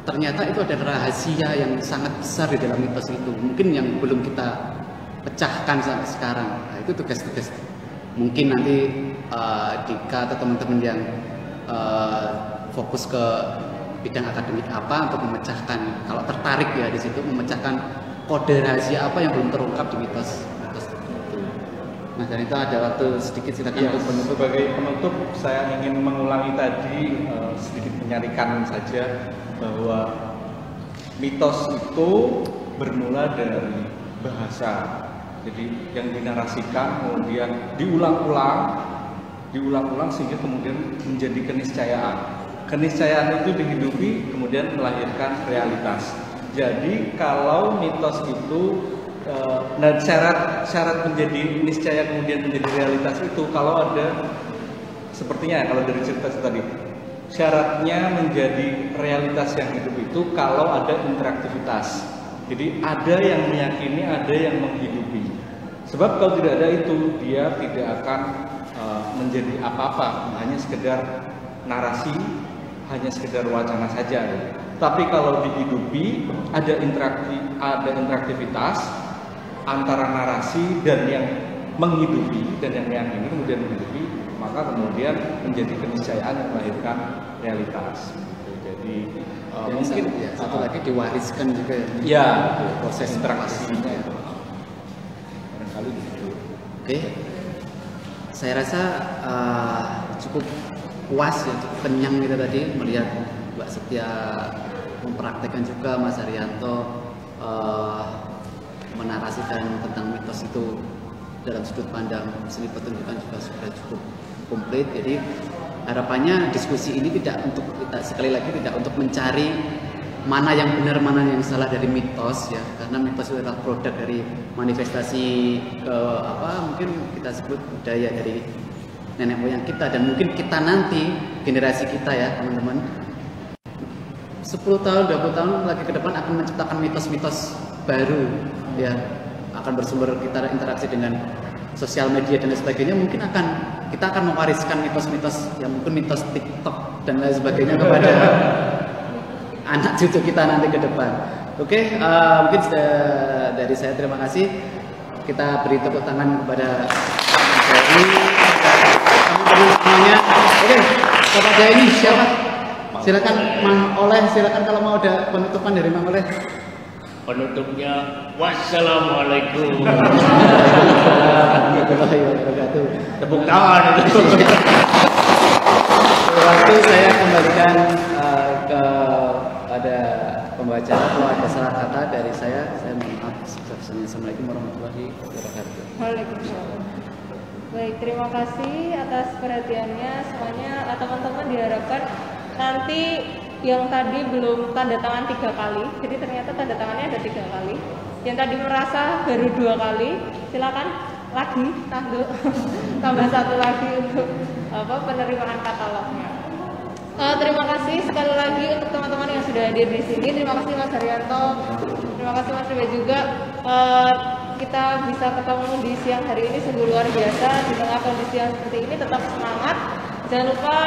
ternyata itu ada rahasia yang sangat besar di dalam mitos itu, mungkin yang belum kita pecahkan sampai sekarang. Nah, itu tugas-tugas mungkin nanti Dika atau teman-teman yang fokus ke bidang akademik apa untuk memecahkan, kalau tertarik ya di situ, memecahkan kode rahasia apa yang belum terungkap di mitos itu. Nah, dan itu ada waktu sedikit, silakan untuk penutup. Sebagai penutup, saya ingin mengulangi tadi, sedikit menyarikan saja bahwa mitos itu bermula dari bahasa. Jadi yang dinarasikan kemudian diulang-ulang sehingga kemudian menjadi keniscayaan. Keniscayaan itu dihidupi kemudian melahirkan realitas. Jadi kalau mitos itu dan syarat menjadi niscaya kemudian menjadi realitas itu kalau ada, sepertinya kalau dari cerita tadi, syaratnya menjadi realitas yang hidup itu kalau ada interaktivitas. Jadi ada yang meyakini, ada yang menghidupi. Sebab kalau tidak ada itu, dia tidak akan menjadi apa-apa, hanya sekedar narasi, hanya sekedar wacana saja. Tapi kalau dihidupi, ada interaktivitas antara narasi dan yang menghidupi dan yang meyakini kemudian menghidupi, maka kemudian menjadi keniscayaan yang melahirkan realitas. Jadi mungkin satu lagi diwariskan juga ya proses interaksinya itu barangkali begitu. Oke, saya rasa cukup puas ya, cukup kenyang kita tadi melihat Mbak Setia mempraktekkan juga, Mas Haryanto menarasikan tentang mitos itu dalam sudut pandang seni pertunjukan juga sudah cukup komplit. Jadi harapannya diskusi ini tidak untuk kita, sekali lagi tidak untuk mencari mana yang benar mana yang salah dari mitos ya, karena mitos itu adalah produk dari manifestasi mungkin kita sebut budaya dari nenek moyang kita, dan mungkin kita nanti generasi kita ya teman-teman 10 tahun 20 tahun lagi ke depan akan menciptakan mitos-mitos baru ya, akan bersumber kita interaksi dengan sosial media dan lain sebagainya, mungkin kita akan mewariskan mitos-mitos yang mungkin mitos TikTok dan lain sebagainya kepada anak cucu kita nanti ke depan. Oke, mungkin dari saya terima kasih. Kita beri tepuk tangan kepada teman-teman semuanya. Oke, kepada ini siapa? Silakan Mang Oleh, silakan kalau mau ada penutupan dari Mang Oleh. Penutupnya, wassalamualaikum. Tepuk tangan itu. Waktu saya kembalikan kepada pembaca. Kalau ada salah kata dari saya mohon maaf. Assalamualaikum warahmatullahi wabarakatuh. Waalaikumsalam. Baik, terima kasih atas perhatiannya semuanya. Teman-teman diharapkan nanti yang tadi belum tanda tangan 3 kali, jadi ternyata tanda tangannya ada 3 kali. Yang tadi merasa baru 2 kali, silakan lagi tambah 1 lagi untuk penerimaan katalognya. Terima kasih sekali lagi untuk teman-teman yang sudah hadir di sini. Terima kasih Mas Haryanto, terima kasih Mas Riba juga. Kita bisa ketemu di siang hari ini sungguh luar biasa di tengah kondisi yang seperti ini. Tetap semangat, jangan lupa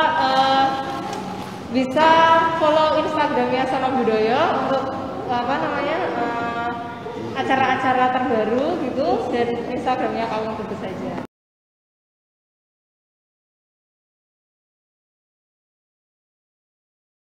bisa follow Instagramnya Sono Budoyo untuk acara-acara terbaru gitu, dan Instagramnya kamu tentu saja.